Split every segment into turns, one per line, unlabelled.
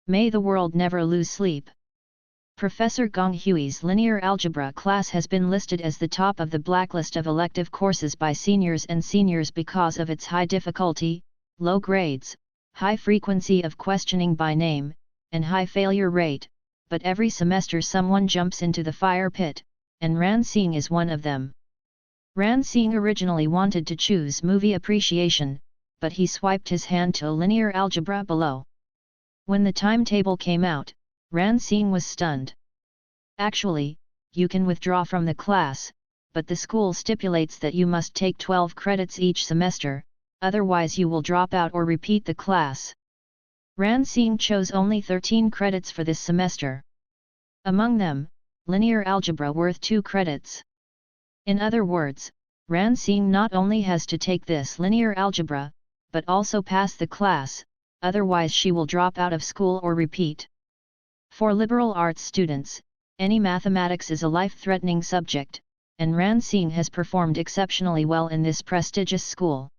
May the world never lose sleep. Professor Gong Hui's linear algebra class has been listed as the top of the blacklist of elective courses by seniors and seniors because of its high difficulty, low grades, high frequency of questioning by name, and high failure rate, but every semester someone jumps into the fire pit, and Ran Xing is one of them. Ran Xing originally wanted to choose movie appreciation, but he swiped his hand to linear algebra below. When the timetable came out, Ran Xing was stunned. Actually, you can withdraw from the class, but the school stipulates that you must take 12 credits each semester, otherwise you will drop out or repeat the class. Ran Xing chose only 13 credits for this semester. Among them, linear algebra worth 2 credits. In other words, Ran Xing not only has to take this linear algebra, but also pass the class, otherwise she will drop out of school or repeat. For liberal arts students, any mathematics is a life-threatening subject, and Ran Xing has performed exceptionally well in this prestigious school.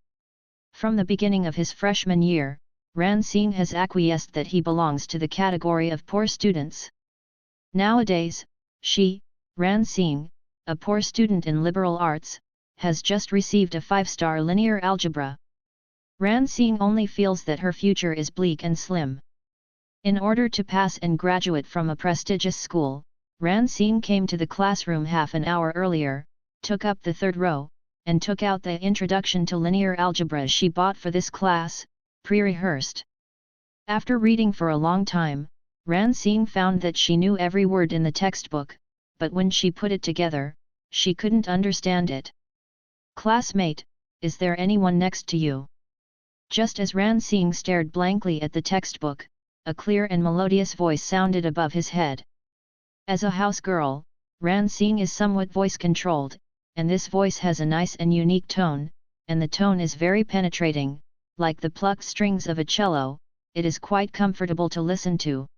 From the beginning of his freshman year, Ran Xing has acquiesced that he belongs to the category of poor students. Nowadays, Ran Xing, a poor student in liberal arts, has just received a 5-star linear algebra. Ran Xing only feels that her future is bleak and slim. In order to pass and graduate from a prestigious school, Ran Xing came to the classroom half an hour earlier, took up the 3rd row, and took out the introduction to linear algebra she bought for this class, pre-rehearsed. After reading for a long time, Ran Xing found that she knew every word in the textbook, but when she put it together, she couldn't understand it. "Classmate, is there anyone next to you?" Just as Ran Xing stared blankly at the textbook, a clear and melodious voice sounded above his head. As a house girl, Ran Xing is somewhat voice-controlled, and this voice has a nice and unique tone, and the tone is very penetrating, like the plucked strings of a cello. It is quite comfortable to listen to.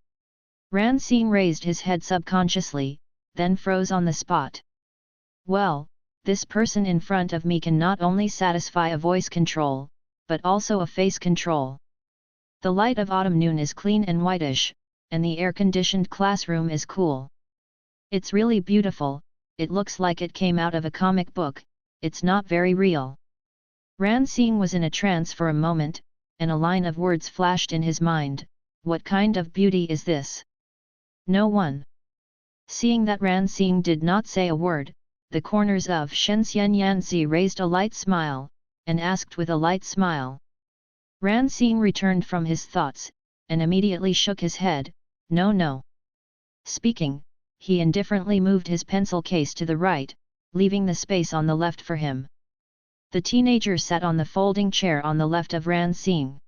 Ran Xing raised his head subconsciously, then froze on the spot. Well, this person in front of me can not only satisfy a voice control, but also a face control. The light of autumn noon is clean and whitish, and the air-conditioned classroom is cool. It's really beautiful. It looks like it came out of a comic book. It's not very real. Ran Xing was in a trance for a moment, and a line of words flashed in his mind. What kind of beauty is this? No one. Seeing that Ran Xing did not say a word, the corners of Shenzhen Yanzi raised a light smile, and asked with a light smile. Ran Xing returned from his thoughts, and immediately shook his head. No, no. Speaking, he indifferently moved his pencil case to the right, leaving the space on the left for him. The teenager sat on the folding chair on the left of Ran Xing.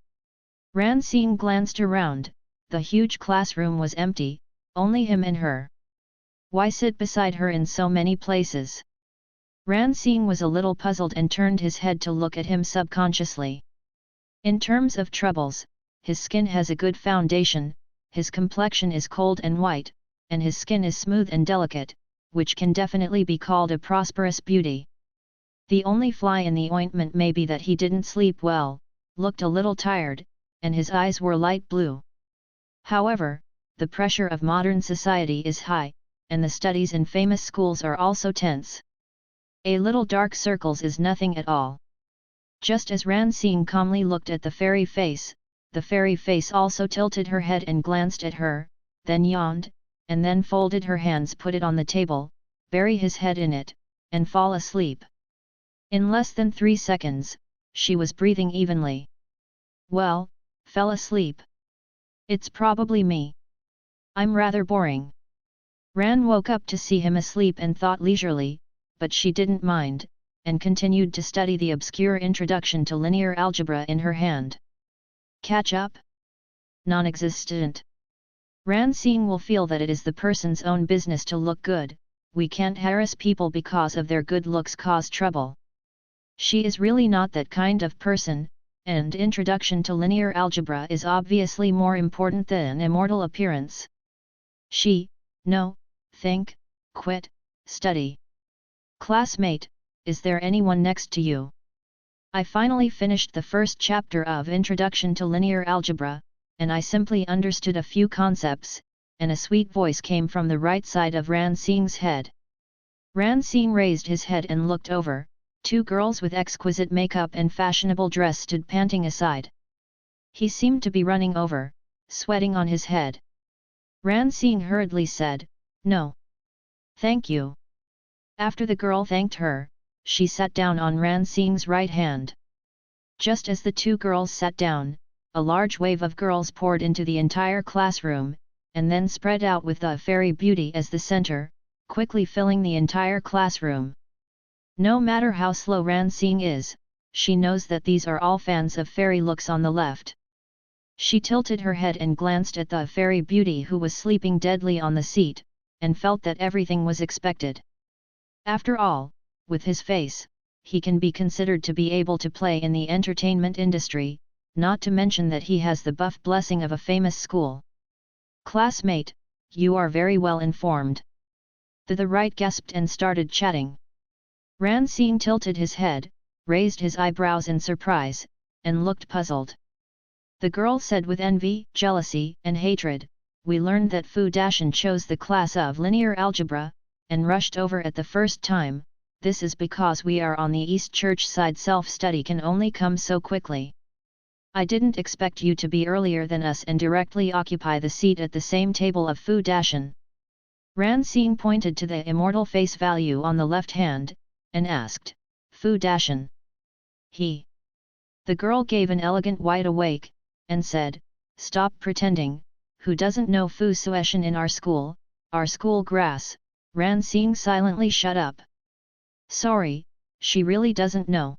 Ran Xing glanced around. The huge classroom was empty, only him and her. Why sit beside her in so many places? Ran Xing was a little puzzled and turned his head to look at him subconsciously. In terms of troubles, his skin has a good foundation, his complexion is cold and white, and his skin is smooth and delicate, which can definitely be called a prosperous beauty. The only fly in the ointment may be that he didn't sleep well, looked a little tired, and his eyes were light blue. However, the pressure of modern society is high, and the studies in famous schools are also tense. A little dark circles is nothing at all. Just as Ran Xing calmly looked at the fairy face, the fairy face also tilted her head and glanced at her, then yawned, and then folded her hands, put it on the table, bury his head in it, and fall asleep. In less than 3 seconds, she was breathing evenly. Well, fell asleep. It's probably me. I'm rather boring. Ran woke up to see him asleep and thought leisurely, but she didn't mind, and continued to study the obscure introduction to linear algebra in her hand. Catch up? Non-existent. Ran Xing will feel that it is the person's own business to look good. We can't harass people because of their good looks cause trouble. She is really not that kind of person, and introduction to linear algebra is obviously more important than immortal appearance. Think, quit, study. Classmate, is there anyone next to you? I finally finished the first chapter of Introduction to Linear Algebra, and I simply understood a few concepts," and a sweet voice came from the right side of Ran Xing's head. Ran Xing raised his head and looked over. Two girls with exquisite makeup and fashionable dress stood panting aside. He seemed to be running over, sweating on his head. Ran Xing hurriedly said, "No. Thank you." After the girl thanked her, she sat down on Ran Xing's right hand. Just as the two girls sat down, a large wave of girls poured into the entire classroom, and then spread out with the fairy beauty as the center, quickly filling the entire classroom. No matter how slow Ran Xing is, she knows that these are all fans of fairy looks on the left. She tilted her head and glanced at the fairy beauty who was sleeping deadly on the seat, and felt that everything was expected. After all, with his face, he can be considered to be able to play in the entertainment industry, not to mention that he has the buff blessing of a famous school. "Classmate, you are very well informed." The right gasped and started chatting. Ran Xing tilted his head, raised his eyebrows in surprise, and looked puzzled. The girl said with envy, jealousy, and hatred, "We learned that Fu Dashan chose the class of linear algebra, and rushed over at the first time. This is because we are on the East Church side, self-study can only come so quickly. I didn't expect you to be earlier than us and directly occupy the seat at the same table of Fu Dashan." Ran Xing pointed to the immortal face value on the left hand, and asked, "Fu Dashan?" "He." The girl gave an elegant wide awake, and said, "Stop pretending, who doesn't know Fu Sueshan in our school grass?" Ran Xing silently shut up. "Sorry, she really doesn't know."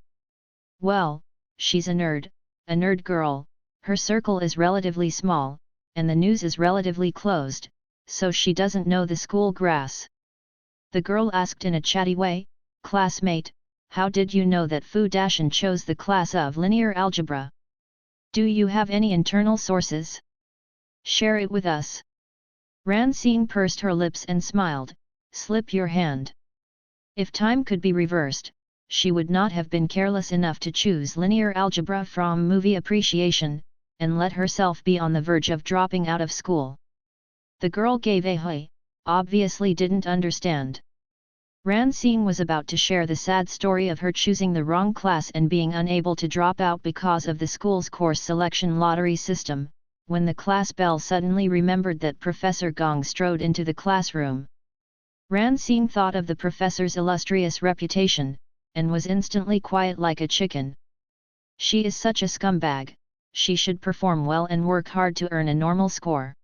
"Well, she's a nerd girl, her circle is relatively small, and the news is relatively closed, so she doesn't know the school grass." The girl asked in a chatty way, "Classmate, how did you know that Fu Dashan chose the class of linear algebra? Do you have any internal sources? Share it with us." Ran Xing pursed her lips and smiled, "Slip your hand." If time could be reversed, she would not have been careless enough to choose linear algebra from movie appreciation, and let herself be on the verge of dropping out of school. The girl gave a hui, obviously didn't understand. Ran Xing was about to share the sad story of her choosing the wrong class and being unable to drop out because of the school's course selection lottery system, when the class bell suddenly remembered that Professor Gong strode into the classroom. Ran Xing thought of the professor's illustrious reputation, and was instantly quiet like a chicken. She is such a scumbag, she should perform well and work hard to earn a normal score.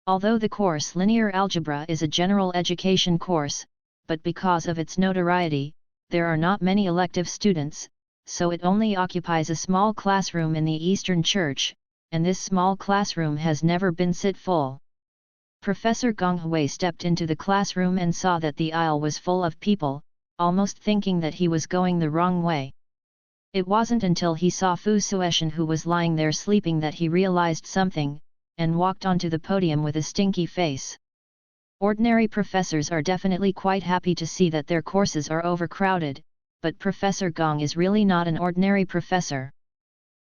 Although the course linear algebra is a general education course, but because of its notoriety, there are not many elective students, so it only occupies a small classroom in the Eastern Church, and this small classroom has never been sit full. Professor Gong Hui stepped into the classroom and saw that the aisle was full of people, almost thinking that he was going the wrong way. It wasn't until he saw Fu Sueshan who was lying there sleeping that he realized something, and walked onto the podium with a stinky face. Ordinary professors are definitely quite happy to see that their courses are overcrowded, but Professor Gong is really not an ordinary professor.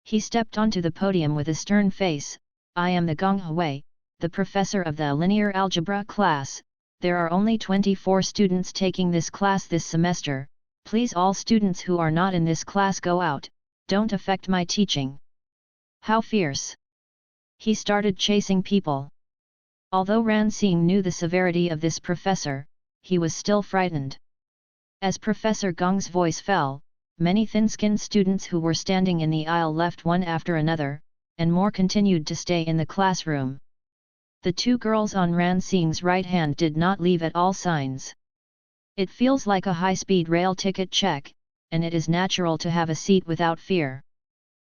He stepped onto the podium with a stern face, "I am the Gong Hui, the professor of the linear algebra class. There are only 24 students taking this class this semester. Please all students who are not in this class go out, don't affect my teaching." How fierce! He started chasing people. Although Ran Xing knew the severity of this professor, he was still frightened. As Professor Gong's voice fell, many thin-skinned students who were standing in the aisle left one after another, and more continued to stay in the classroom. The two girls on Ran Xing's right hand did not leave at all signs. It feels like a high-speed rail ticket check, and it is natural to have a seat without fear.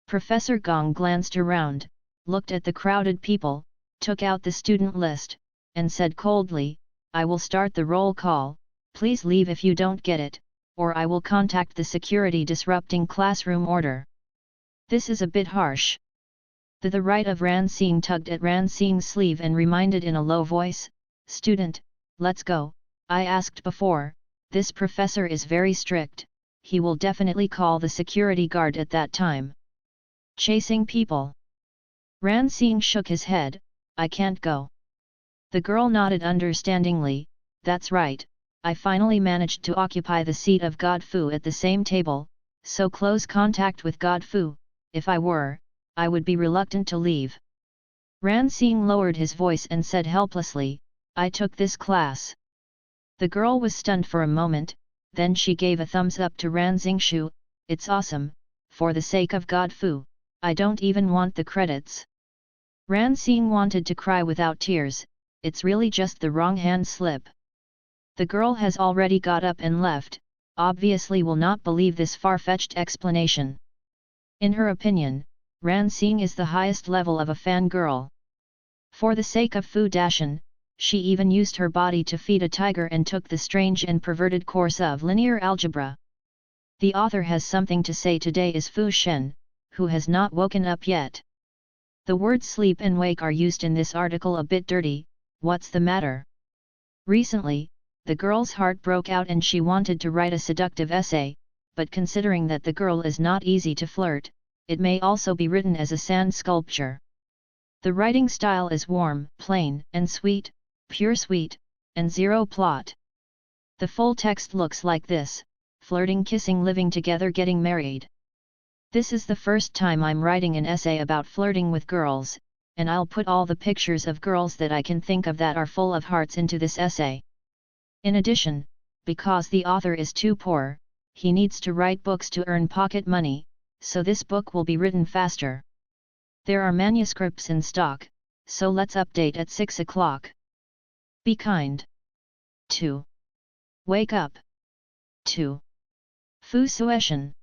Professor Gong glanced around, looked at the crowded people, took out the student list, and said coldly, "I will start the roll call, please leave if you don't get it, or I will contact the security disrupting classroom order." This is a bit harsh. The right of Ran Xing tugged at Ran Xing's sleeve and reminded in a low voice, "Student, let's go, I asked before, this professor is very strict, he will definitely call the security guard at that time." Chasing people. Ran Xing shook his head, I can't go. The girl nodded understandingly, that's right, I finally managed to occupy the seat of God Fu at the same table, so close contact with God Fu, if I were, I would be reluctant to leave. Ran Xing lowered his voice and said helplessly, I took this class. The girl was stunned for a moment, then she gave a thumbs up to Ran Xingshu, it's awesome, for the sake of God Fu, I don't even want the credits. Ran Xing wanted to cry without tears, it's really just the wrong hand slip. The girl has already got up and left, obviously will not believe this far-fetched explanation. In her opinion, Ran Xing is the highest level of a fangirl. For the sake of Fu Dashan, she even used her body to feed a tiger and took the strange and perverted course of linear algebra. The author has something to say today is Fu Shen, who has not woken up yet. The words sleep and wake are used in this article a bit dirty, what's the matter? Recently, the girl's heart broke out and she wanted to write a seductive essay, but considering that the girl is not easy to flirt, it may also be written as a sand sculpture. The writing style is warm, plain, and sweet, pure sweet, and zero plot. The full text looks like this: flirting, kissing, living together, getting married. This is the first time I'm writing an essay about flirting with girls, and I'll put all the pictures of girls that I can think of that are full of hearts into this essay. In addition, because the author is too poor, he needs to write books to earn pocket money, so this book will be written faster. There are manuscripts in stock, so let's update at 6 o'clock. Be kind. 2. Wake up. 2. Fu Sueshan.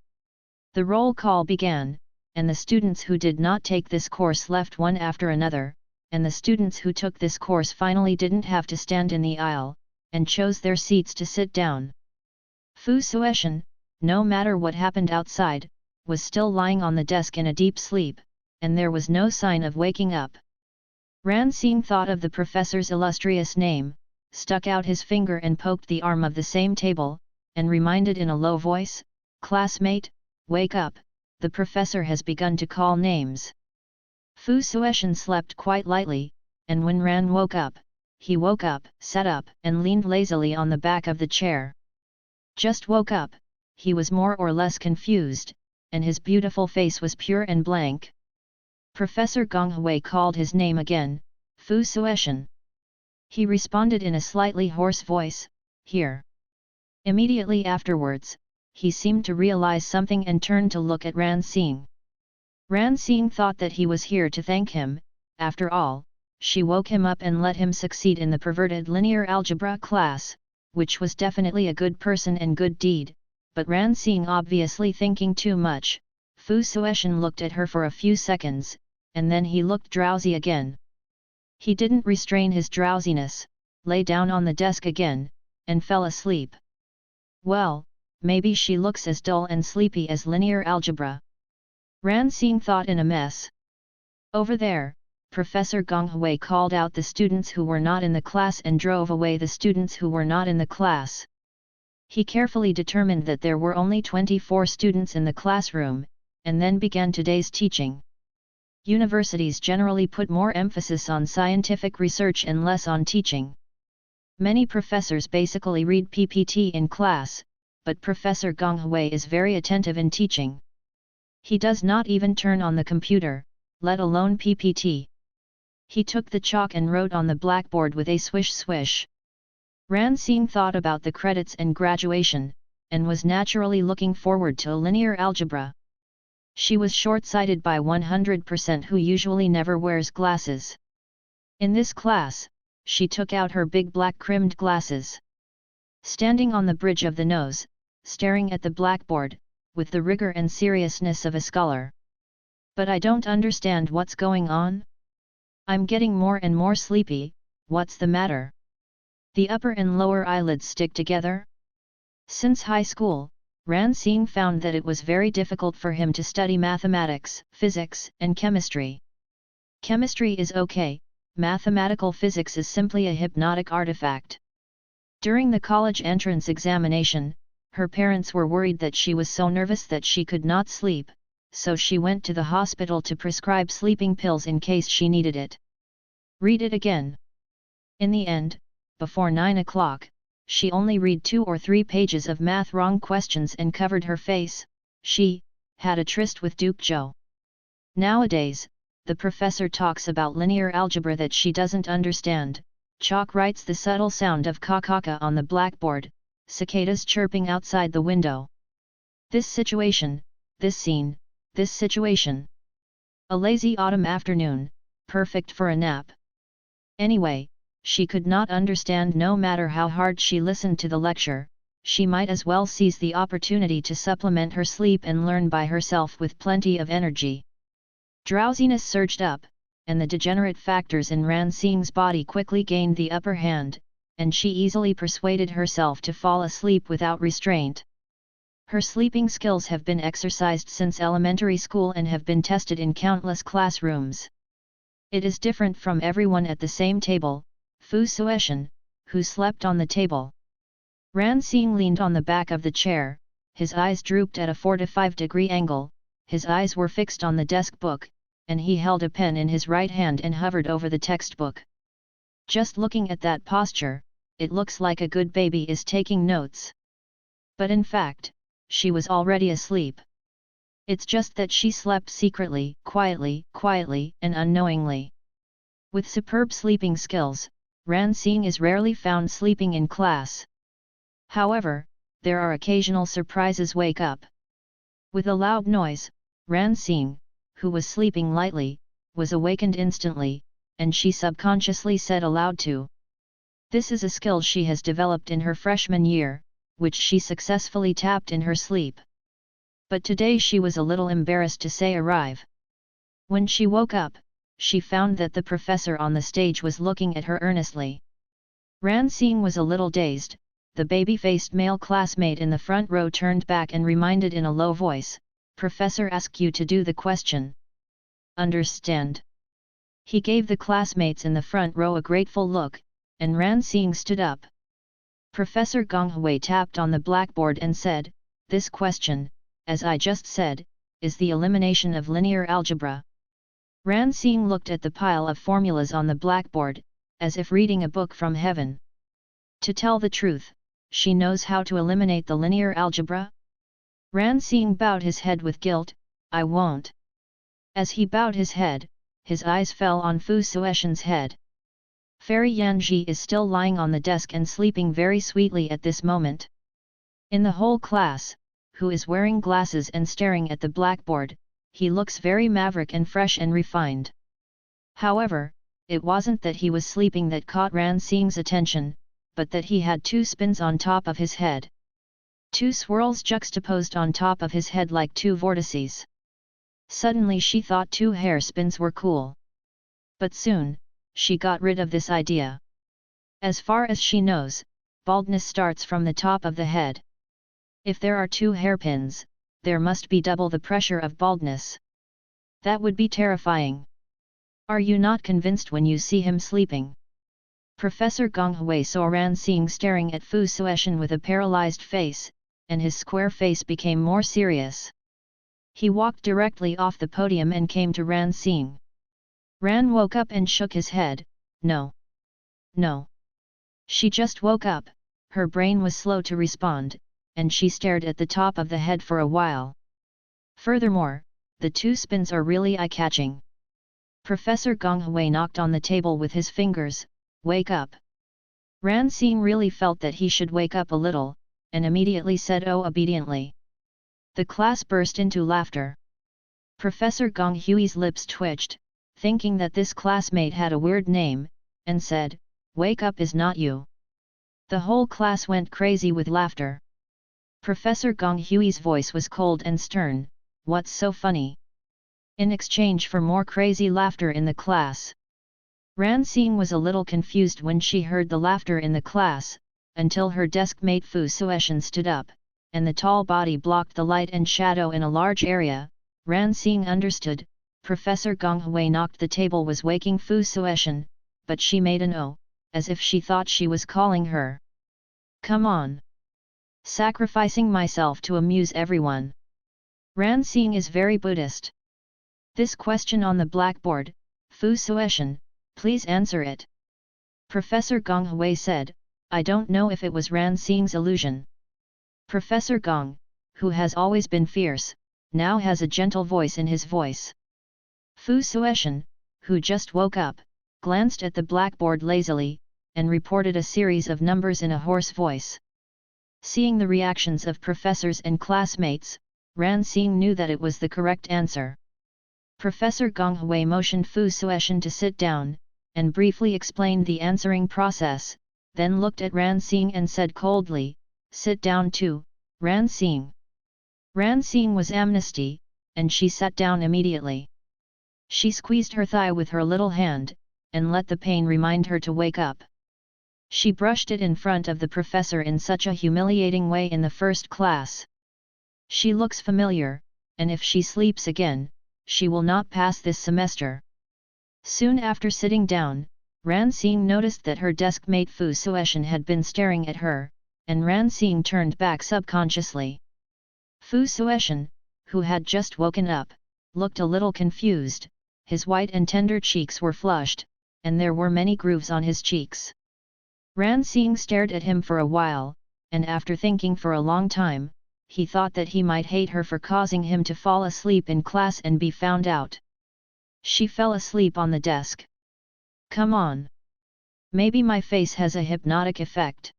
The roll call began, and the students who did not take this course left one after another, and the students who took this course finally didn't have to stand in the aisle, and chose their seats to sit down. Fu Sueshan, no matter what happened outside, was still lying on the desk in a deep sleep, and there was no sign of waking up. Ran Xing thought of the professor's illustrious name, stuck out his finger and poked the arm of the same table, and reminded in a low voice, classmate, wake up, the professor has begun to call names. Fu Sueshan slept quite lightly, and when Ran woke up, he woke up, sat up, and leaned lazily on the back of the chair. Just woke up, he was more or less confused, and his beautiful face was pure and blank. Professor Gonghui called his name again, Fu Sueshan. He responded in a slightly hoarse voice, here. Immediately afterwards, he seemed to realize something and turned to look at Ran Xing. Ran Xing thought that he was here to thank him, after all, she woke him up and let him succeed in the perverted linear algebra class, which was definitely a good person and good deed, but Ran Xing obviously thinking too much. Fu Sueshan looked at her for a few seconds, and then he looked drowsy again. He didn't restrain his drowsiness, lay down on the desk again, and fell asleep. Well, maybe she looks as dull and sleepy as linear algebra. Ran Xing thought in a mess. Over there, Professor Gonghui called out the students who were not in the class and drove away the students who were not in the class. He carefully determined that there were only 24 students in the classroom, and then began today's teaching. Universities generally put more emphasis on scientific research and less on teaching. Many professors basically read PPT in class, but Professor Gonghui is very attentive in teaching. He does not even turn on the computer, let alone PPT. He took the chalk and wrote on the blackboard with a swish swish. Ran Xing thought about the credits and graduation, and was naturally looking forward to linear algebra. She was short-sighted by 100% who usually never wears glasses. In this class, she took out her big black rimmed glasses. Standing on the bridge of the nose, staring at the blackboard, with the rigor and seriousness of a scholar. But I don't understand what's going on? I'm getting more and more sleepy, what's the matter? The upper and lower eyelids stick together? Since high school, Ran Xing found that it was very difficult for him to study mathematics, physics, and chemistry. Chemistry is okay, mathematical physics is simply a hypnotic artifact. During the college entrance examination, her parents were worried that she was so nervous that she could not sleep, so she went to the hospital to prescribe sleeping pills in case she needed it. Read it again. In the end, before 9 o'clock, she only read 2 or 3 pages of math wrong questions and covered her face. She had a tryst with Duke Joe. Nowadays, the professor talks about linear algebra that she doesn't understand. Chalk writes the subtle sound of ka-ka-ka on the blackboard, cicadas chirping outside the window. This situation, this scene, this situation. A lazy autumn afternoon, perfect for a nap. Anyway, she could not understand no matter how hard she listened to the lecture. She might as well seize the opportunity to supplement her sleep and learn by herself with plenty of energy. Drowsiness surged up, and the degenerate factors in Ran Sing's body quickly gained the upper hand, and she easily persuaded herself to fall asleep without restraint. Her sleeping skills have been exercised since elementary school and have been tested in countless classrooms. It is different from everyone at the same table, Fu Sueshan, who slept on the table. Ran Xing leaned on the back of the chair, his eyes drooped at a 45-degree angle, his eyes were fixed on the desk book, and he held a pen in his right hand and hovered over the textbook. Just looking at that posture, it looks like a good baby is taking notes. But in fact, she was already asleep. It's just that she slept secretly, quietly, and unknowingly. With superb sleeping skills, Ran Xing is rarely found sleeping in class. However, there are occasional surprises. Wake up. With a loud noise, Ran Xing, who was sleeping lightly, was awakened instantly, and she subconsciously said aloud to. This is a skill she has developed in her freshman year, which she successfully tapped in her sleep. But today she was a little embarrassed to say arrive. When she woke up, she found that the professor on the stage was looking at her earnestly. Ran Xing was a little dazed. The baby-faced male classmate in the front row turned back and reminded in a low voice, "Professor asked you to do the question. Understand?" He gave the classmates in the front row a grateful look, and Ran Xing stood up. Professor Gonghui tapped on the blackboard and said, "This question, as I just said, is the elimination of linear algebra." Ran Xing looked at the pile of formulas on the blackboard, as if reading a book from heaven. To tell the truth, she knows how to eliminate the linear algebra? Ran Xing bowed his head with guilt, "I won't." As he bowed his head, his eyes fell on Fu Sueshan's head. Fairy Yanji is still lying on the desk and sleeping very sweetly at this moment. In the whole class, who is wearing glasses and staring at the blackboard, he looks very maverick and fresh and refined. However, it wasn't that he was sleeping that caught Ran Xing's attention, but that he had 2 spins on top of his head. 2 swirls juxtaposed on top of his head like 2 vortices. Suddenly she thought 2 hair spins were cool. But soon, she got rid of this idea. As far as she knows, baldness starts from the top of the head. If there are 2 hairpins, there must be double the pressure of baldness. That would be terrifying. Are you not convinced when you see him sleeping? Professor Gonghui saw Ran Xing staring at Fu Sueshan with a paralyzed face, and his square face became more serious. He walked directly off the podium and came to Ran Xing. Ran woke up and shook his head, "No. No." She just woke up, her brain was slow to respond, and she stared at the top of the head for a while. Furthermore, the 2 spins are really eye-catching. Professor Gonghui knocked on the table with his fingers, "Wake up." Ran Xing really felt that he should wake up a little, and immediately said "Oh" obediently. The class burst into laughter. Professor Gonghui's lips twitched, thinking that this classmate had a weird name, and said, "Wake up is not you." The whole class went crazy with laughter. Professor Gonghui's voice was cold and stern, "What's so funny?" In exchange for more crazy laughter in the class. Ran Xing was a little confused when she heard the laughter in the class, until her desk mate Fu Sueshan stood up, and the tall body blocked the light and shadow in a large area. Ran Xing understood, Professor Gonghui knocked the table was waking Fu Sueshan, but she made an "oh," as if she thought she was calling her. "Come on. Sacrificing myself to amuse everyone." Ran Xing is very Buddhist. This question on the blackboard, Fu Sueshan, please answer it. Professor Gong Hui said, I don't know if it was Ran Xing's illusion. Professor Gong, who has always been fierce, now has a gentle voice in his voice. Fu Sueshan, who just woke up, glanced at the blackboard lazily, and reported a series of numbers in a hoarse voice. Seeing the reactions of professors and classmates, Ran Xing knew that it was the correct answer. Professor Gong Hui motioned Fu Sueshan to sit down, and briefly explained the answering process, then looked at Ran Xing and said coldly, sit down too, Ran Xing. Ran Xing was amnesty, and she sat down immediately. She squeezed her thigh with her little hand, and let the pain remind her to wake up. She brushed it in front of the professor in such a humiliating way in the first class. She looks familiar, and if she sleeps again, she will not pass this semester. Soon after sitting down, Ran Xing noticed that her desk mate Fu Sueshan had been staring at her, and Ran Xing turned back subconsciously. Fu Sueshan, who had just woken up, looked a little confused, his white and tender cheeks were flushed, and there were many grooves on his cheeks. Ran Xing stared at him for a while, and after thinking for a long time, he thought that he might hate her for causing him to fall asleep in class and be found out. She fell asleep on the desk. Come on. Maybe my face has a hypnotic effect.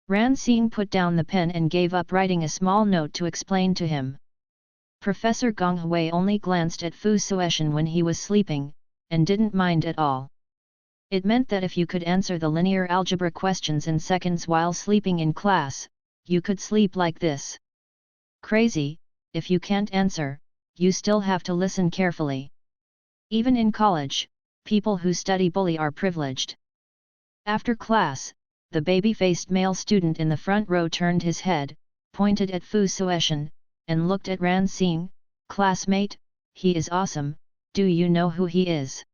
Ran Xing put down the pen and gave up writing a small note to explain to him. Professor Gong Hui only glanced at Fu Sueshan when he was sleeping, and didn't mind at all. It meant that if you could answer the linear algebra questions in seconds while sleeping in class, you could sleep like this. Crazy, if you can't answer, you still have to listen carefully. Even in college, people who study bully are privileged. After class, the baby-faced male student in the front row turned his head, pointed at Fu Sueshan, and looked at Ran Xing, classmate, he is awesome, do you know who he is?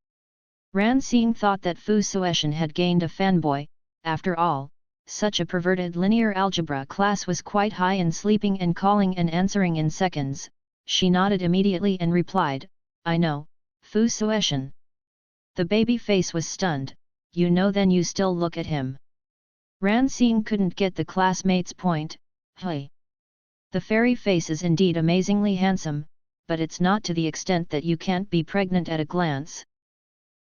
Ran Xing thought that Fu Sueshan had gained a fanboy, after all, such a perverted linear algebra class was quite high in sleeping and calling and answering in seconds. She nodded immediately and replied, I know, Fu Sueshan. The baby face was stunned, you know then you still look at him. Ran Xing couldn't get the classmate's point, hey. The fairy face is indeed amazingly handsome, but it's not to the extent that you can't be pregnant at a glance.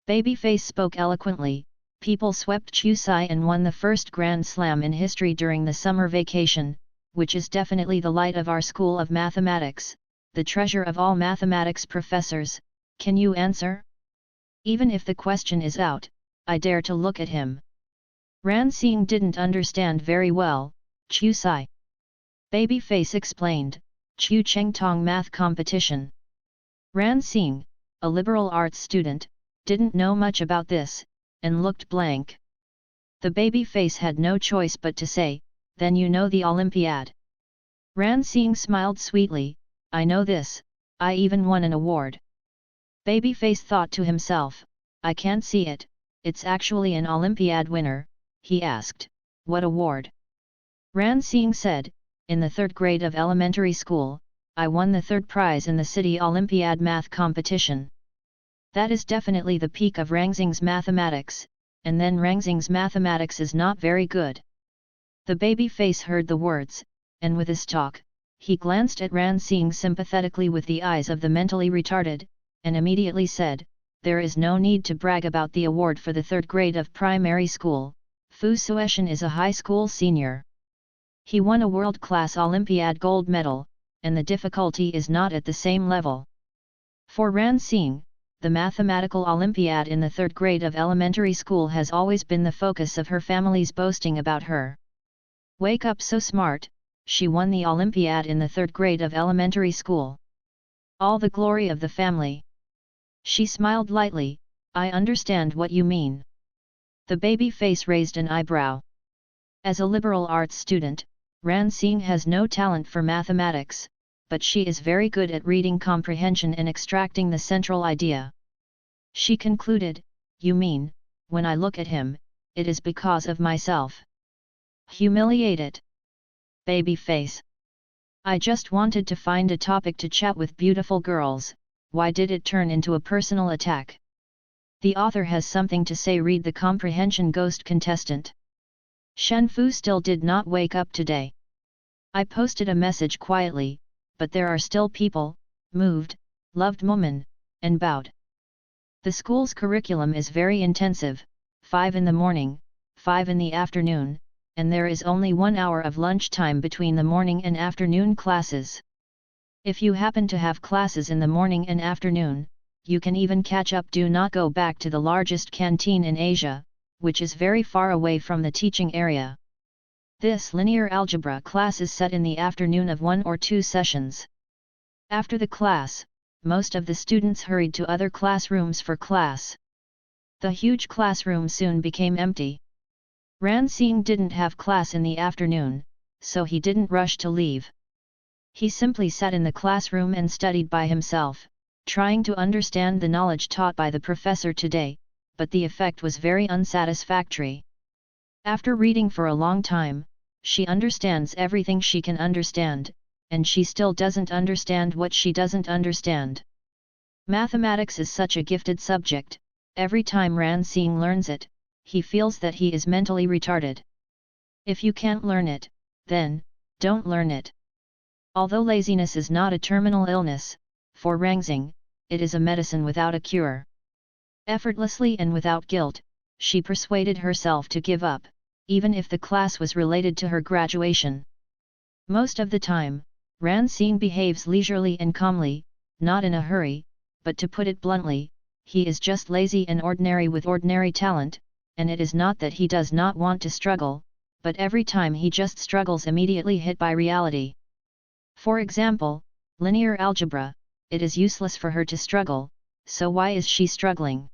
Babyface spoke eloquently, people swept Chusai and won the first Grand Slam in history during the summer vacation, which is definitely the light of our school of mathematics, the treasure of all mathematics professors. Can you answer? Even if the question is out, I dare to look at him. Ran Xing didn't understand very well, Chusai. Babyface explained, Chu Chengtong math competition. Ran Xing, a liberal arts student, didn't know much about this, and looked blank. The baby face had no choice but to say, then you know the Olympiad. Ran Xing smiled sweetly, I know this, I even won an award. Babyface thought to himself, I can't see it, it's actually an Olympiad winner, he asked, what award? Ran Xing said, in the 3rd grade of elementary school, I won the 3rd prize in the city Olympiad math competition. That is definitely the peak of Ran Xing's mathematics, and then Ran Xing's mathematics is not very good. The baby face heard the words, and with his talk, he glanced at Ran Xing sympathetically with the eyes of the mentally retarded, and immediately said, there is no need to brag about the award for the 3rd grade of primary school, Fu Sueshan is a high school senior. He won a world-class Olympiad gold medal, and the difficulty is not at the same level. For Ran Xing, the mathematical Olympiad in the 3rd grade of elementary school has always been the focus of her family's boasting about her. Wake up so smart, she won the Olympiad in the 3rd grade of elementary school. All the glory of the family. She smiled lightly, I understand what you mean. The baby face raised an eyebrow. As a liberal arts student, Ran Xing has no talent for mathematics, but she is very good at reading comprehension and extracting the central idea. She concluded, you mean, when I look at him, it is because of myself. Humiliated. Baby face. I just wanted to find a topic to chat with beautiful girls, why did it turn into a personal attack? The author has something to say. Read the comprehension. Ghost contestant. Shen Fu still did not wake up today. I posted a message quietly, but there are still people, moved, loved woman, and bowed. The school's curriculum is very intensive, 5 in the morning, 5 in the afternoon, and there is only 1 hour of lunchtime between the morning and afternoon classes. If you happen to have classes in the morning and afternoon, you can even catch up. Do not go back to the largest canteen in Asia, which is very far away from the teaching area. This linear algebra class is set in the afternoon of 1 or 2 sessions. After the class, most of the students hurried to other classrooms for class. The huge classroom soon became empty. Ran Xing didn't have class in the afternoon, so he didn't rush to leave. He simply sat in the classroom and studied by himself, trying to understand the knowledge taught by the professor today, but the effect was very unsatisfactory. After reading for a long time, she understands everything she can understand, and she still doesn't understand what she doesn't understand. Mathematics is such a gifted subject. Every time Ran Xing learns it, he feels that he is mentally retarded. If you can't learn it, then, don't learn it. Although laziness is not a terminal illness, for Ran Xing, it is a medicine without a cure. Effortlessly and without guilt, she persuaded herself to give up, even if the class was related to her graduation. Most of the time, Ran Xing behaves leisurely and calmly, not in a hurry, but to put it bluntly, he is just lazy and ordinary with ordinary talent, and it is not that he does not want to struggle, but every time he just struggles immediately hit by reality. For example, linear algebra, it is useless for her to struggle, so why is she struggling?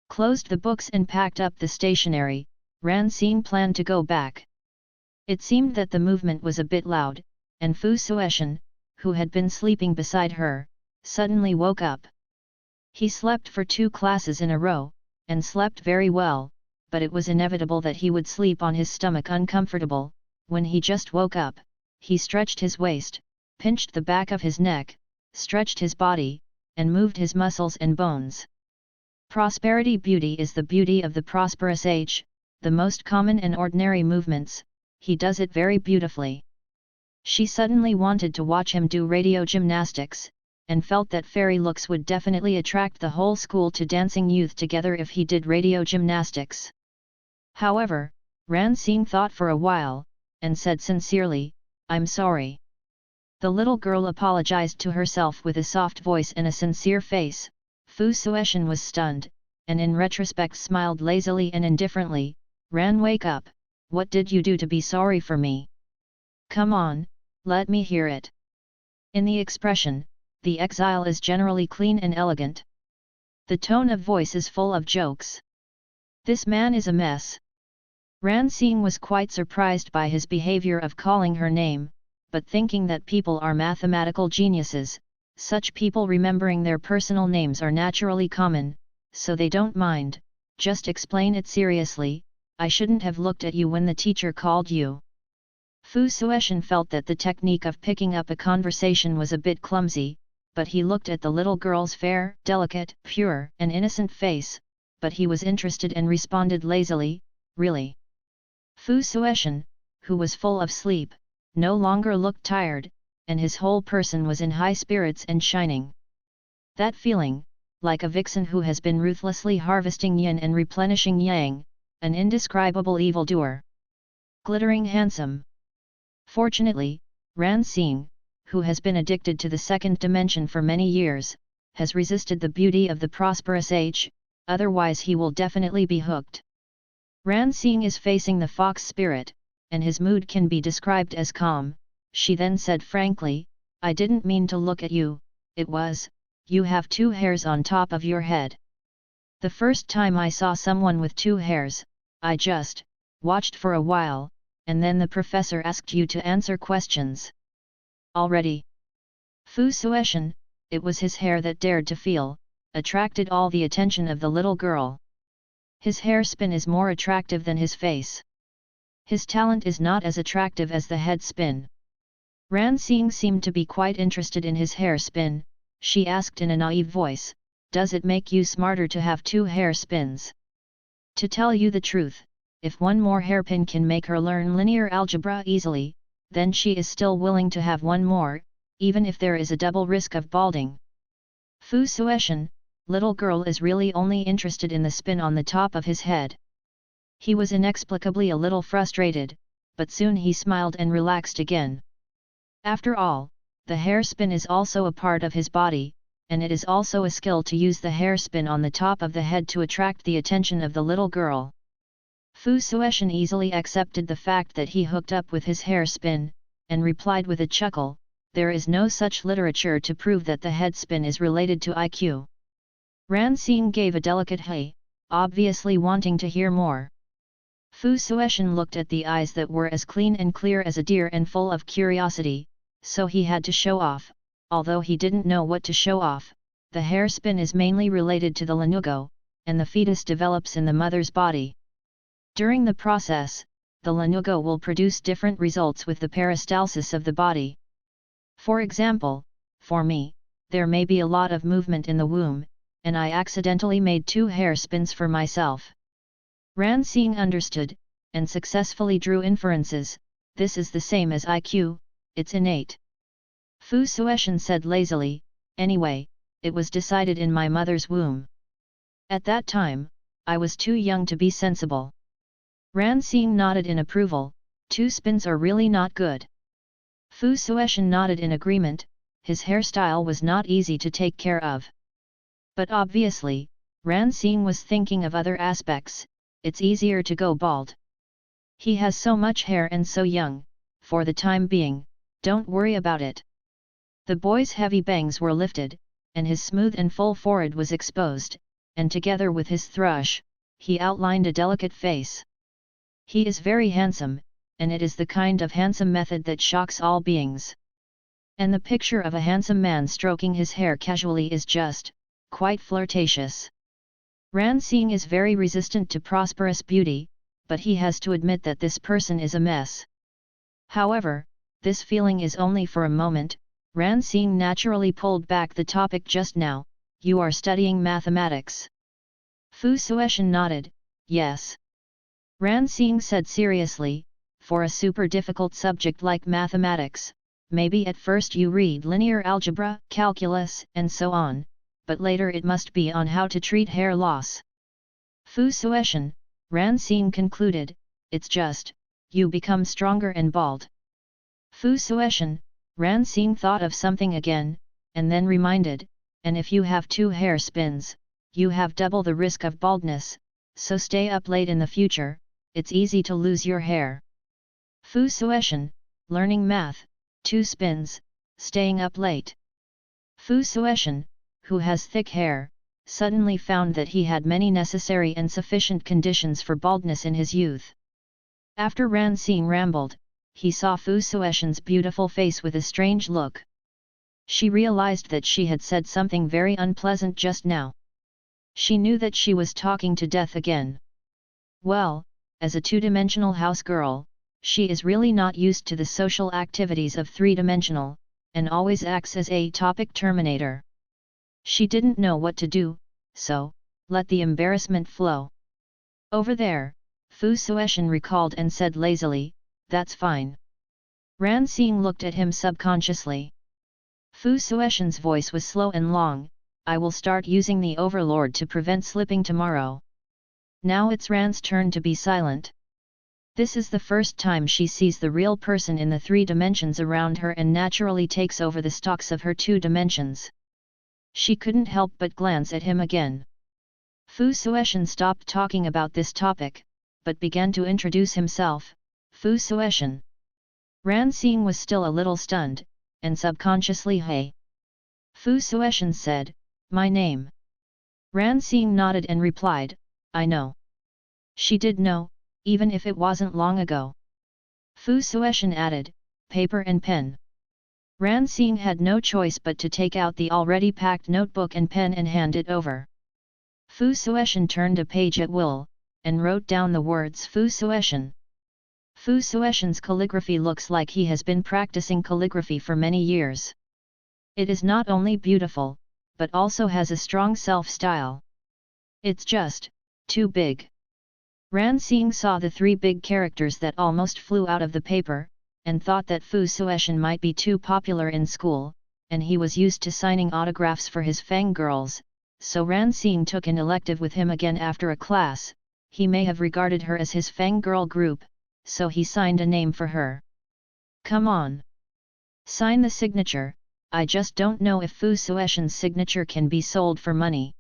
Closed the books and packed up the stationery, Ran Xing planned to go back. It seemed that the movement was a bit loud, and Fu Sueshan, who had been sleeping beside her, suddenly woke up. He slept for 2 classes in a row, and slept very well, but it was inevitable that he would sleep on his stomach uncomfortable. When he just woke up, he stretched his waist, pinched the back of his neck, stretched his body, and moved his muscles and bones. Prosperity beauty is the beauty of the prosperous age, the most common and ordinary movements, he does it very beautifully. She suddenly wanted to watch him do radio gymnastics, and felt that fairy looks would definitely attract the whole school to dancing youth together if he did radio gymnastics. However, Ran Xing thought for a while, and said sincerely, "I'm sorry." The little girl apologized to herself with a soft voice and a sincere face. Fu Sueshan was stunned, and in retrospect smiled lazily and indifferently. "Ran, wake up, what did you do to be sorry for me? Come on, let me hear it." In the expression, the exile is generally clean and elegant. The tone of voice is full of jokes. This man is a mess. Ran Xing was quite surprised by his behavior of calling her name, but thinking that people are mathematical geniuses, such people remembering their personal names are naturally common, so they don't mind. Just explain it seriously, I shouldn't have looked at you when the teacher called you. Fu Sueshan felt that the technique of picking up a conversation was a bit clumsy, but he looked at the little girl's fair, delicate, pure, and innocent face, but he was interested and responded lazily, "Really?" Fu Sueshan, who was full of sleep, no longer looked tired, and his whole person was in high spirits and shining. That feeling, like a vixen who has been ruthlessly harvesting yin and replenishing yang, an indescribable evildoer. Glittering handsome. Fortunately, Ran Xing, who has been addicted to the second dimension for many years, has resisted the beauty of the prosperous age, otherwise he will definitely be hooked. Ran Xing is facing the fox spirit, and his mood can be described as calm. She then said frankly, "I didn't mean to look at you, it was, you have 2 hairs on top of your head. The first time I saw someone with 2 hairs, I just watched for a while, and then the professor asked you to answer questions. Already." Fu Sueshan, it was his hair that dared to feel, attracted all the attention of the little girl. His hair spin is more attractive than his face. His talent is not as attractive as the head spin. Ran Xing seemed to be quite interested in his hair spin. She asked in a naive voice, "Does it make you smarter to have 2 hair spins?" To tell you the truth, if one more hairpin can make her learn linear algebra easily, then she is still willing to have one more, even if there is a double risk of balding. Fu Sueshan, little girl is really only interested in the spin on the top of his head. He was inexplicably a little frustrated, but soon he smiled and relaxed again. After all, the hair spin is also a part of his body, and it is also a skill to use the hair spin on the top of the head to attract the attention of the little girl. Fu Sueshan easily accepted the fact that he hooked up with his hair spin, and replied with a chuckle, "There is no such literature to prove that the head spin is related to IQ." Ran Xing gave a delicate hey, obviously wanting to hear more. Fu Sueshan looked at the eyes that were as clean and clear as a deer and full of curiosity, so he had to show off. Although he didn't know what to show off, the hair spin is mainly related to the lanugo, and the fetus develops in the mother's body. During the process, the lanugo will produce different results with the peristalsis of the body. For example, for me, there may be a lot of movement in the womb, and I accidentally made 2 hair spins for myself. Ran Xing understood, and successfully drew inferences. This is the same as IQ, it's innate. Fu Sueshan said lazily, "Anyway, it was decided in my mother's womb. At that time, I was too young to be sensible." Ran Xing nodded in approval. 2 spins are really not good. Fu Sueshan nodded in agreement. His hairstyle was not easy to take care of. But obviously, Ran Xing was thinking of other aspects. It's easier to go bald. He has so much hair and so young, for the time being, don't worry about it. The boy's heavy bangs were lifted, and his smooth and full forehead was exposed, and together with his thrush, he outlined a delicate face. He is very handsome, and it is the kind of handsome method that shocks all beings. And the picture of a handsome man stroking his hair casually is just, quite flirtatious. Ran Xing is very resistant to prosperous beauty, but he has to admit that this person is a mess. However, this feeling is only for a moment. Ran Xing naturally pulled back the topic just now. "You are studying mathematics?" Fu Sueshan nodded, "Yes." Ran Xing said seriously, "For a super difficult subject like mathematics, maybe at first you read linear algebra, calculus, and so on, but later it must be on how to treat hair loss." Fu Sueshan, Ran Xing concluded, "It's just, you become stronger and bald." Fu Sueshan, Ran Xing thought of something again, and then reminded, "And if you have 2 hair spins, you have double the risk of baldness, so stay up late in the future, it's easy to lose your hair." Fu Sueshan, learning math, 2 spins, staying up late. Fu Sueshan, who has thick hair, suddenly found that he had many necessary and sufficient conditions for baldness in his youth. After Ran Xing rambled, he saw Fu Sueshan's beautiful face with a strange look. She realized that she had said something very unpleasant just now. She knew that she was talking to death again. Well, as a 2-dimensional house girl, she is really not used to the social activities of 3-dimensional, and always acts as a topic terminator. She didn't know what to do, so, let the embarrassment flow. "Over there," Fu Sueshan recalled and said lazily, "That's fine." Ran Xing looked at him subconsciously. Fu Sueshan's voice was slow and long, "I will start using the Overlord to prevent slipping tomorrow." Now it's Ran's turn to be silent. This is the first time she sees the real person in the 3 dimensions around her and naturally takes over the stalks of her 2 dimensions. She couldn't help but glance at him again. Fu Sueshan stopped talking about this topic, but began to introduce himself. "Fu Sueshan." Ran Xing was still a little stunned, and subconsciously "Hey." Fu Sueshan said, "My name." Ran Xing nodded and replied, "I know." She did know, even if it wasn't long ago. Fu Sueshan added, "Paper and pen." Ran Xing had no choice but to take out the already packed notebook and pen and hand it over. Fu Sueshan turned a page at will, and wrote down the words Fu Sueshan. Fu Sueshan's calligraphy looks like he has been practicing calligraphy for many years. It is not only beautiful, but also has a strong self-style. It's just too big. Ran Xing saw the three big characters that almost flew out of the paper, and thought that Fu Sueshan might be too popular in school, and he was used to signing autographs for his fangirls, so Ran Xing took an elective with him again after a class. He may have regarded her as his fangirl group, so he signed a name for her. Come on. Sign the signature. I just don't know if Fu Sueshan's signature can be sold for money.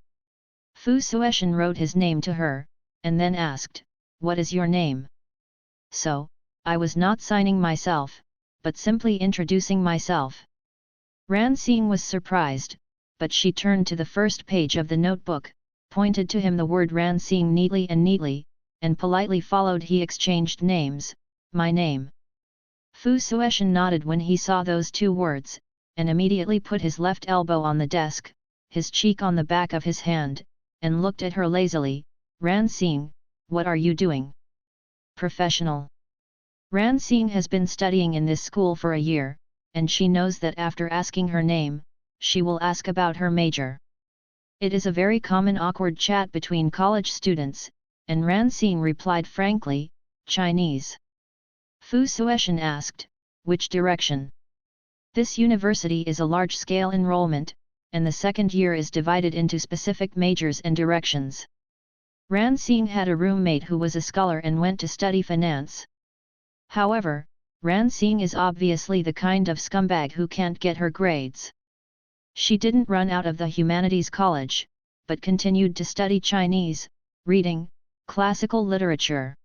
Fu Sueshan wrote his name to her, and then asked, "What is your name?" So, I was not signing myself, but simply introducing myself. Ran Xing was surprised, but she turned to the first page of the notebook, pointed to him the word Ran Xing neatly, and politely followed. He exchanged names. My name. Fu Sueshan nodded when he saw those two words, and immediately put his left elbow on the desk, his cheek on the back of his hand, and looked at her lazily. Ran Xing, what are you doing? Professional. Ran Xing has been studying in this school for a year, and she knows that after asking her name, she will ask about her major. It is a very common awkward chat between college students, and Ran Xing replied frankly, Chinese. Fu Sueshan asked, which direction? This university is a large-scale enrollment, and the second year is divided into specific majors and directions. Ran Xing had a roommate who was a scholar and went to study finance. However, Ran Xing is obviously the kind of scumbag who can't get her grades. She didn't run out of the humanities college, but continued to study Chinese, reading, classical literature.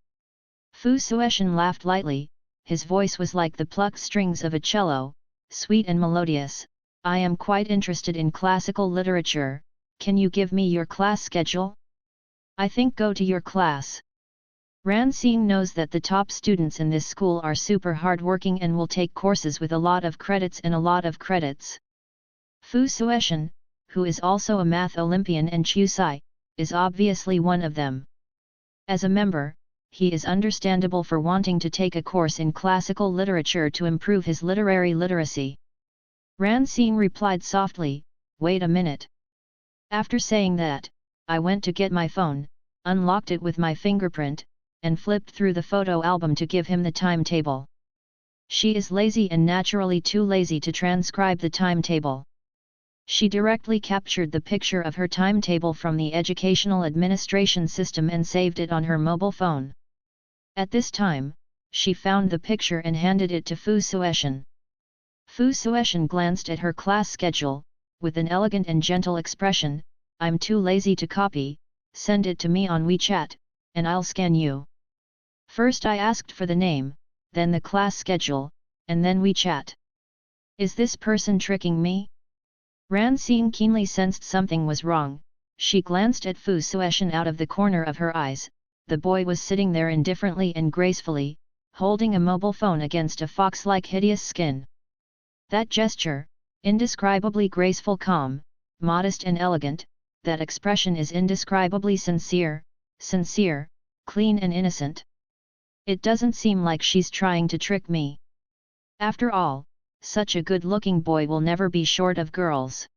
Fu Sueshan laughed lightly, his voice was like the plucked strings of a cello, sweet and melodious. I am quite interested in classical literature, can you give me your class schedule? I think go to your class. Ran Xing knows that the top students in this school are super hardworking and will take courses with a lot of credits and a lot of credits. Fu Sueshan, who is also a math Olympian and Chusai, is obviously one of them. As a member, he is understandable for wanting to take a course in classical literature to improve his literary literacy. Ran Xing replied softly, wait a minute. After saying that, I went to get my phone, unlocked it with my fingerprint, and flipped through the photo album to give him the timetable. She is lazy and naturally too lazy to transcribe the timetable. She directly captured the picture of her timetable from the educational administration system and saved it on her mobile phone. At this time, she found the picture and handed it to Fu Sueshan. Fu Sueshan glanced at her class schedule, with an elegant and gentle expression, I'm too lazy to copy, send it to me on WeChat, and I'll scan you. First I asked for the name, then the class schedule, and then WeChat. Is this person tricking me? Ran Xing keenly sensed something was wrong. She glanced at Fu Sueshan out of the corner of her eyes. The boy was sitting there indifferently and gracefully, holding a mobile phone against a fox-like hideous skin. That gesture, indescribably graceful, calm, modest and elegant, that expression is indescribably sincere, clean and innocent. It doesn't seem like she's trying to trick me. After all, such a good-looking boy will never be short of girls.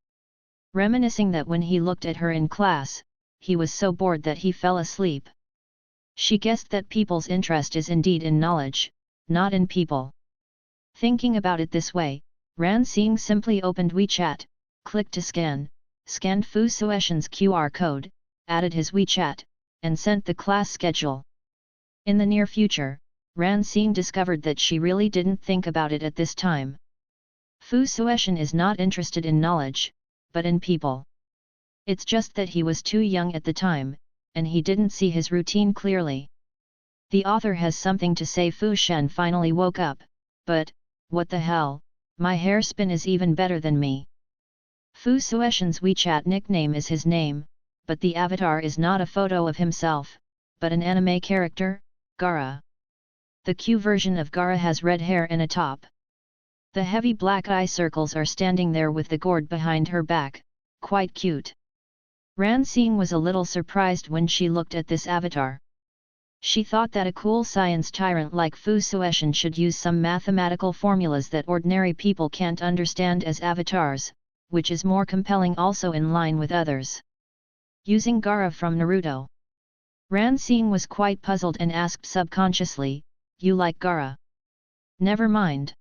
Reminiscing that when he looked at her in class, he was so bored that he fell asleep. She guessed that people's interest is indeed in knowledge, not in people. Thinking about it this way, Ran Xing simply opened WeChat, clicked to scan, scanned Fu Sueshan's QR code, added his WeChat, and sent the class schedule. In the near future, Ran Xing discovered that she really didn't think about it at this time. Fu Sueshan is not interested in knowledge, but in people. It's just that he was too young at the time, and he didn't see his routine clearly. The author has something to say. Fu Shan finally woke up, but, what the hell, my hairspin is even better than me. Fu Sueshan's WeChat nickname is his name, but the avatar is not a photo of himself, but an anime character, Gaara. The Q version of Gaara has red hair and a top. The heavy black eye circles are standing there with the gourd behind her back, quite cute. Ran Xing was a little surprised when she looked at this avatar. She thought that a cool science tyrant like Fu Sueshan should use some mathematical formulas that ordinary people can't understand as avatars, which is more compelling, also in line with others. Using Gaara from Naruto. Ran Xing was quite puzzled and asked subconsciously, "You like Gaara?" "Never mind."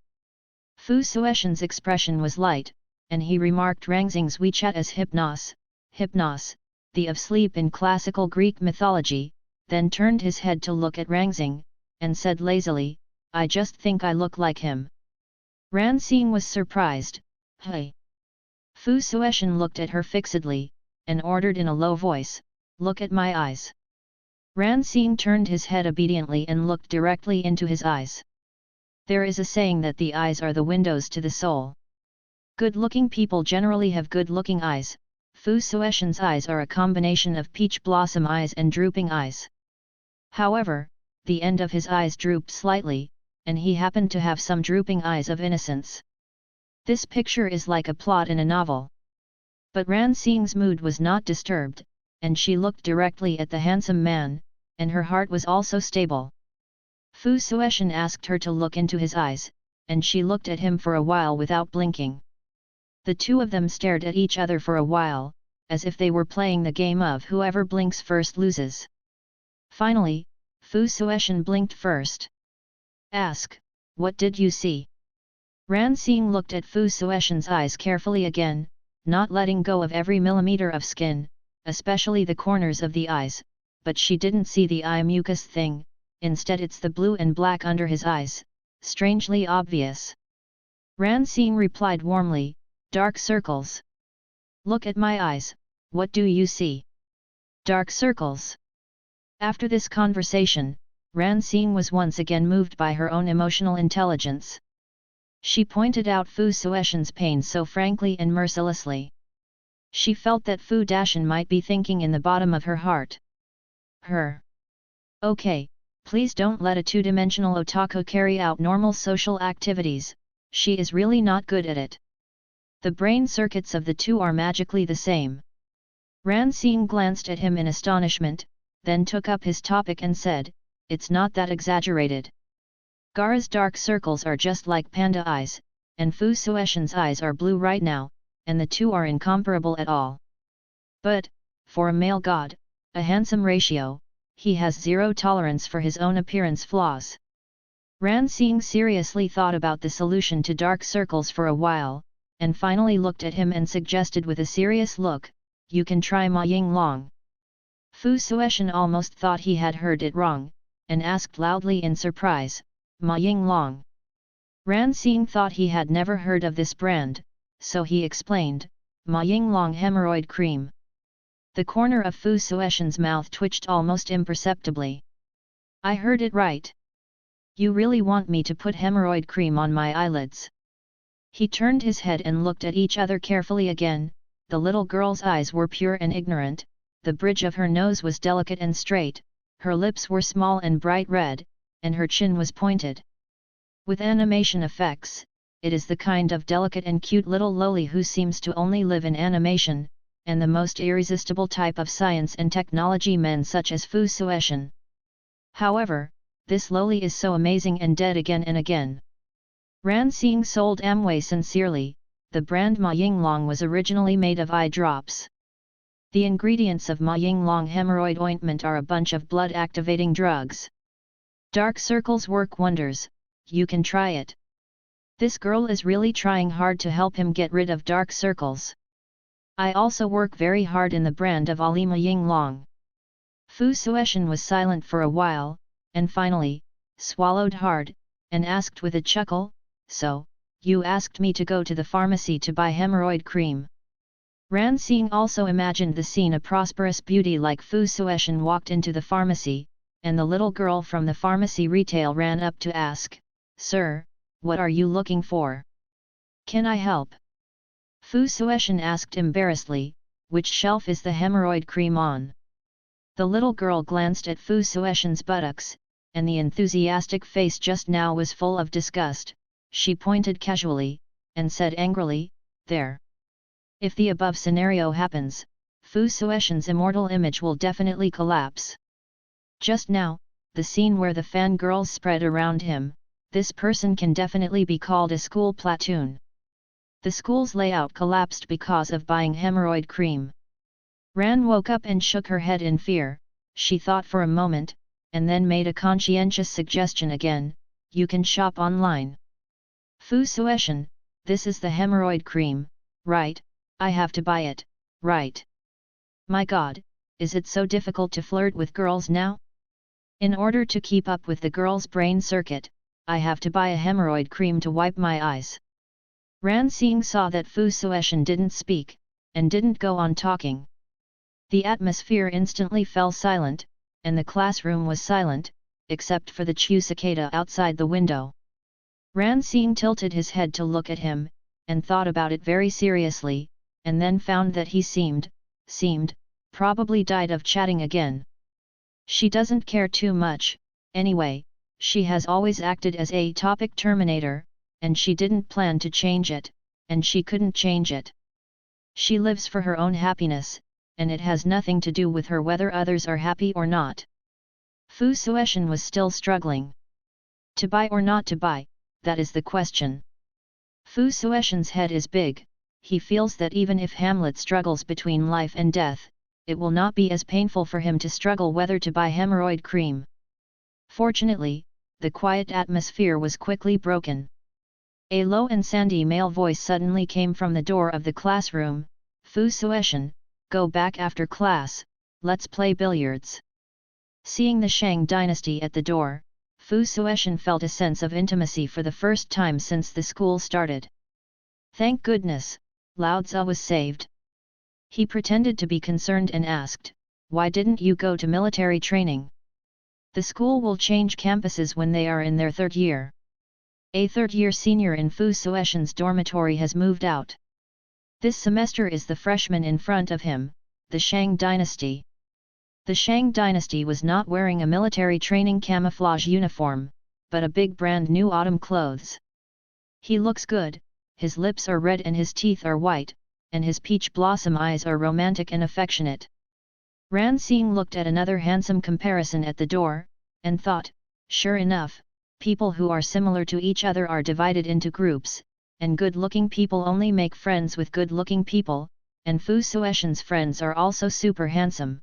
Fu Sueshan's expression was light, and he remarked Rangxing's WeChat as hypnos, the of sleep in classical Greek mythology, then turned his head to look at Rangxing, and said lazily, "I just think I look like him." Ran Xing was surprised. "Hey!" Fu Sueshan looked at her fixedly, and ordered in a low voice, "Look at my eyes." Ran Xing turned his head obediently and looked directly into his eyes. There is a saying that the eyes are the windows to the soul. Good-looking people generally have good-looking eyes. Fu Sueshan's eyes are a combination of peach blossom eyes and drooping eyes. However, the end of his eyes drooped slightly, and he happened to have some drooping eyes of innocence. This picture is like a plot in a novel. But Ran Xing's mood was not disturbed, and she looked directly at the handsome man, and her heart was also stable. Fu Sueshan asked her to look into his eyes, and she looked at him for a while without blinking. The two of them stared at each other for a while, as if they were playing the game of whoever blinks first loses. Finally, Fu Sueshan blinked first. "Ask, what did you see?" Ran Xing looked at Fu Sueshan's eyes carefully again, not letting go of every millimeter of skin, especially the corners of the eyes, but she didn't see the eye mucus thing, instead it's the blue and black under his eyes, strangely obvious. Ran Xing replied warmly, "Dark circles." "Look at my eyes, what do you see?" "Dark circles." After this conversation, Ran Xing was once again moved by her own emotional intelligence. She pointed out Fu Sueshan's pain so frankly and mercilessly. She felt that Fu Dashan might be thinking in the bottom of her heart. "Okay, please don't let a two-dimensional otaku carry out normal social activities, she is really not good at it. The brain circuits of the two are magically the same." Ran Xing glanced at him in astonishment, then took up his topic and said, "It's not that exaggerated. Gaara's dark circles are just like panda eyes, and Fu Sueshan's eyes are blue right now, and the two are incomparable at all. But, for a male god, a handsome ratio, he has zero tolerance for his own appearance flaws." Ran Xing seriously thought about the solution to dark circles for a while, and finally looked at him and suggested with a serious look, "You can try Ma Ying Long." Fu Sueshan almost thought he had heard it wrong, and asked loudly in surprise, "Ma Ying Long?" Ran Xing thought he had never heard of this brand, so he explained, "Ma Ying Long hemorrhoid cream." The corner of Fu Sueshan's mouth twitched almost imperceptibly. "I heard it right. You really want me to put hemorrhoid cream on my eyelids?" He turned his head and looked at each other carefully again. The little girl's eyes were pure and ignorant, the bridge of her nose was delicate and straight, her lips were small and bright red, and her chin was pointed. With animation effects, it is the kind of delicate and cute little loli who seems to only live in animation, and the most irresistible type of science and technology men such as Fu Sueshan. However, this loli is so amazing and dead again and again. Ran Xing sold Amway sincerely. The brand Ma Ying Long was originally made of eye drops. The ingredients of Ma Ying Long hemorrhoid ointment are a bunch of blood-activating drugs. Dark circles work wonders, you can try it. This girl is really trying hard to help him get rid of dark circles. I also work very hard in the brand of Ali Ma Ying Long. Fu Sueshan was silent for a while, and finally, swallowed hard, and asked with a chuckle, "So, you asked me to go to the pharmacy to buy hemorrhoid cream." Ran Xing also imagined the scene: a prosperous beauty like Fu Sueshan walked into the pharmacy, and the little girl from the pharmacy retail ran up to ask, "Sir, what are you looking for? Can I help?" Fu Sueshan asked embarrassedly, "Which shelf is the hemorrhoid cream on?" The little girl glanced at Fu Sueshan's buttocks, and the enthusiastic face just now was full of disgust. She pointed casually, and said angrily, "There." If the above scenario happens, Fu Sueshan's immortal image will definitely collapse. Just now, the scene where the fangirls spread around him, this person can definitely be called a school platoon. The school's layout collapsed because of buying hemorrhoid cream. Ran woke up and shook her head in fear. She thought for a moment, and then made a conscientious suggestion again, you can shop online. Fu Sueshan, this is the hemorrhoid cream, right? I have to buy it, right? My god, is it so difficult to flirt with girls now? In order to keep up with the girl's brain circuit, I have to buy a hemorrhoid cream to wipe my eyes. Ran Xing saw that Fu Sueshan didn't speak, and didn't go on talking. The atmosphere instantly fell silent, and the classroom was silent, except for the Chu cicada outside the window. Ran Xing tilted his head to look at him, and thought about it very seriously, and then found that he seemed, probably died of chatting again. She doesn't care too much, anyway, she has always acted as a topic terminator, and she didn't plan to change it, and she couldn't change it. She lives for her own happiness, and it has nothing to do with her whether others are happy or not. Fu Sueshan was still struggling. To buy or not to buy, that is the question. Fu Sueshan's head is big, he feels that even if Hamlet struggles between life and death, it will not be as painful for him to struggle whether to buy hemorrhoid cream. Fortunately, the quiet atmosphere was quickly broken. A low and sandy male voice suddenly came from the door of the classroom, Fu Sueshan, go back after class, let's play billiards. Seeing the Shang dynasty at the door, Fu Sueshan felt a sense of intimacy for the first time since the school started. Thank goodness, Lao Tzu was saved. He pretended to be concerned and asked, why didn't you go to military training? The school will change campuses when they are in their third year. A third-year senior in Fu Sueshan's dormitory has moved out. This semester is the freshman in front of him, the Shang dynasty. The Shang dynasty was not wearing a military training camouflage uniform, but a big brand new autumn clothes. He looks good, his lips are red and his teeth are white, and his peach blossom eyes are romantic and affectionate. Ran Xing looked at another handsome comparison at the door, and thought, sure enough, people who are similar to each other are divided into groups, and good-looking people only make friends with good-looking people, and Fu Sueshan's friends are also super handsome.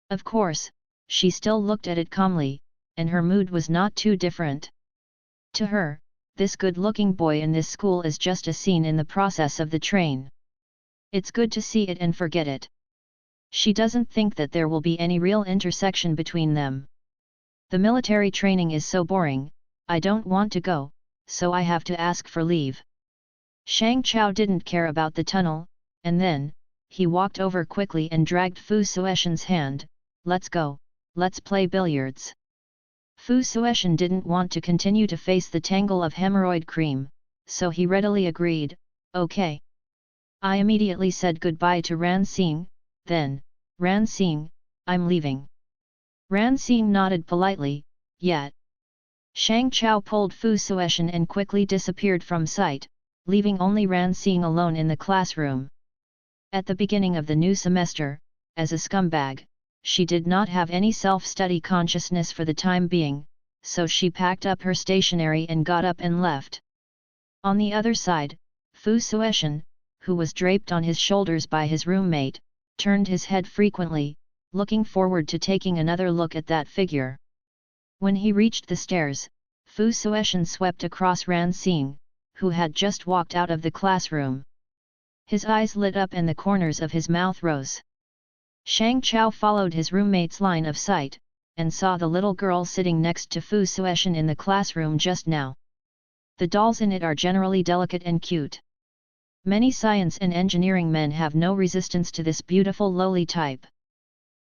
Of course, she still looked at it calmly, and her mood was not too different. To her, this good-looking boy in this school is just a scene in the process of the train. It's good to see it and forget it. She doesn't think that there will be any real intersection between them. The military training is so boring, I don't want to go, so I have to ask for leave. Shang Chao didn't care about the tunnel, and then, he walked over quickly and dragged Fu Sueshan's hand, let's go, let's play billiards. Fu Sueshan didn't want to continue to face the tangle of hemorrhoid cream, so he readily agreed, okay. I immediately said goodbye to Ran Xing, then, Ran Xing, I'm leaving. Ran Xing nodded politely, yet. Shang Chao pulled Fu Sueshan and quickly disappeared from sight, leaving only Ran Xing alone in the classroom. At the beginning of the new semester, as a scumbag, she did not have any self-study consciousness for the time being, so she packed up her stationery and got up and left. On the other side, Fu Sueshan, who was draped on his shoulders by his roommate, turned his head frequently, looking forward to taking another look at that figure. When he reached the stairs, Fu Sueshan swept across Ran Xing, who had just walked out of the classroom. His eyes lit up and the corners of his mouth rose. Shang Chao followed his roommate's line of sight, and saw the little girl sitting next to Fu Sueshan in the classroom just now. The dolls in it are generally delicate and cute. Many science and engineering men have no resistance to this beautiful lowly type.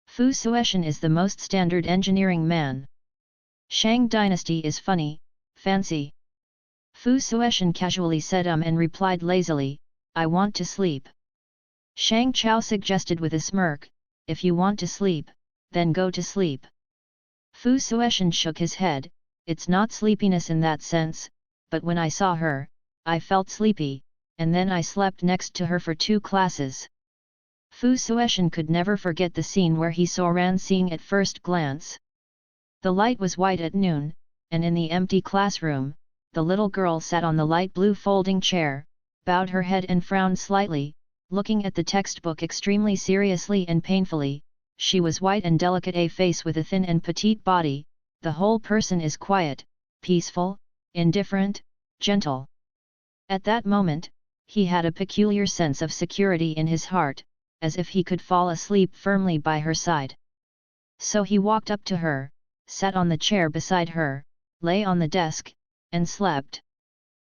Fu Sueshan is the most standard engineering man. Shang dynasty is funny, fancy. Fu Sueshan casually said and replied lazily, I want to sleep. Shang Chao suggested with a smirk, if you want to sleep, then go to sleep. Fu Sueshan shook his head, it's not sleepiness in that sense, but when I saw her, I felt sleepy, and then I slept next to her for 2 classes. Fu Sueshan could never forget the scene where he saw Ran Xing at first glance. The light was white at noon, and in the empty classroom, the little girl sat on the light blue folding chair, bowed her head and frowned slightly, looking at the textbook extremely seriously and painfully. She was white and delicate, a face with a thin and petite body. The whole person is quiet, peaceful, indifferent, gentle. At that moment, he had a peculiar sense of security in his heart, as if he could fall asleep firmly by her side. So he walked up to her, sat on the chair beside her, lay on the desk, and slept.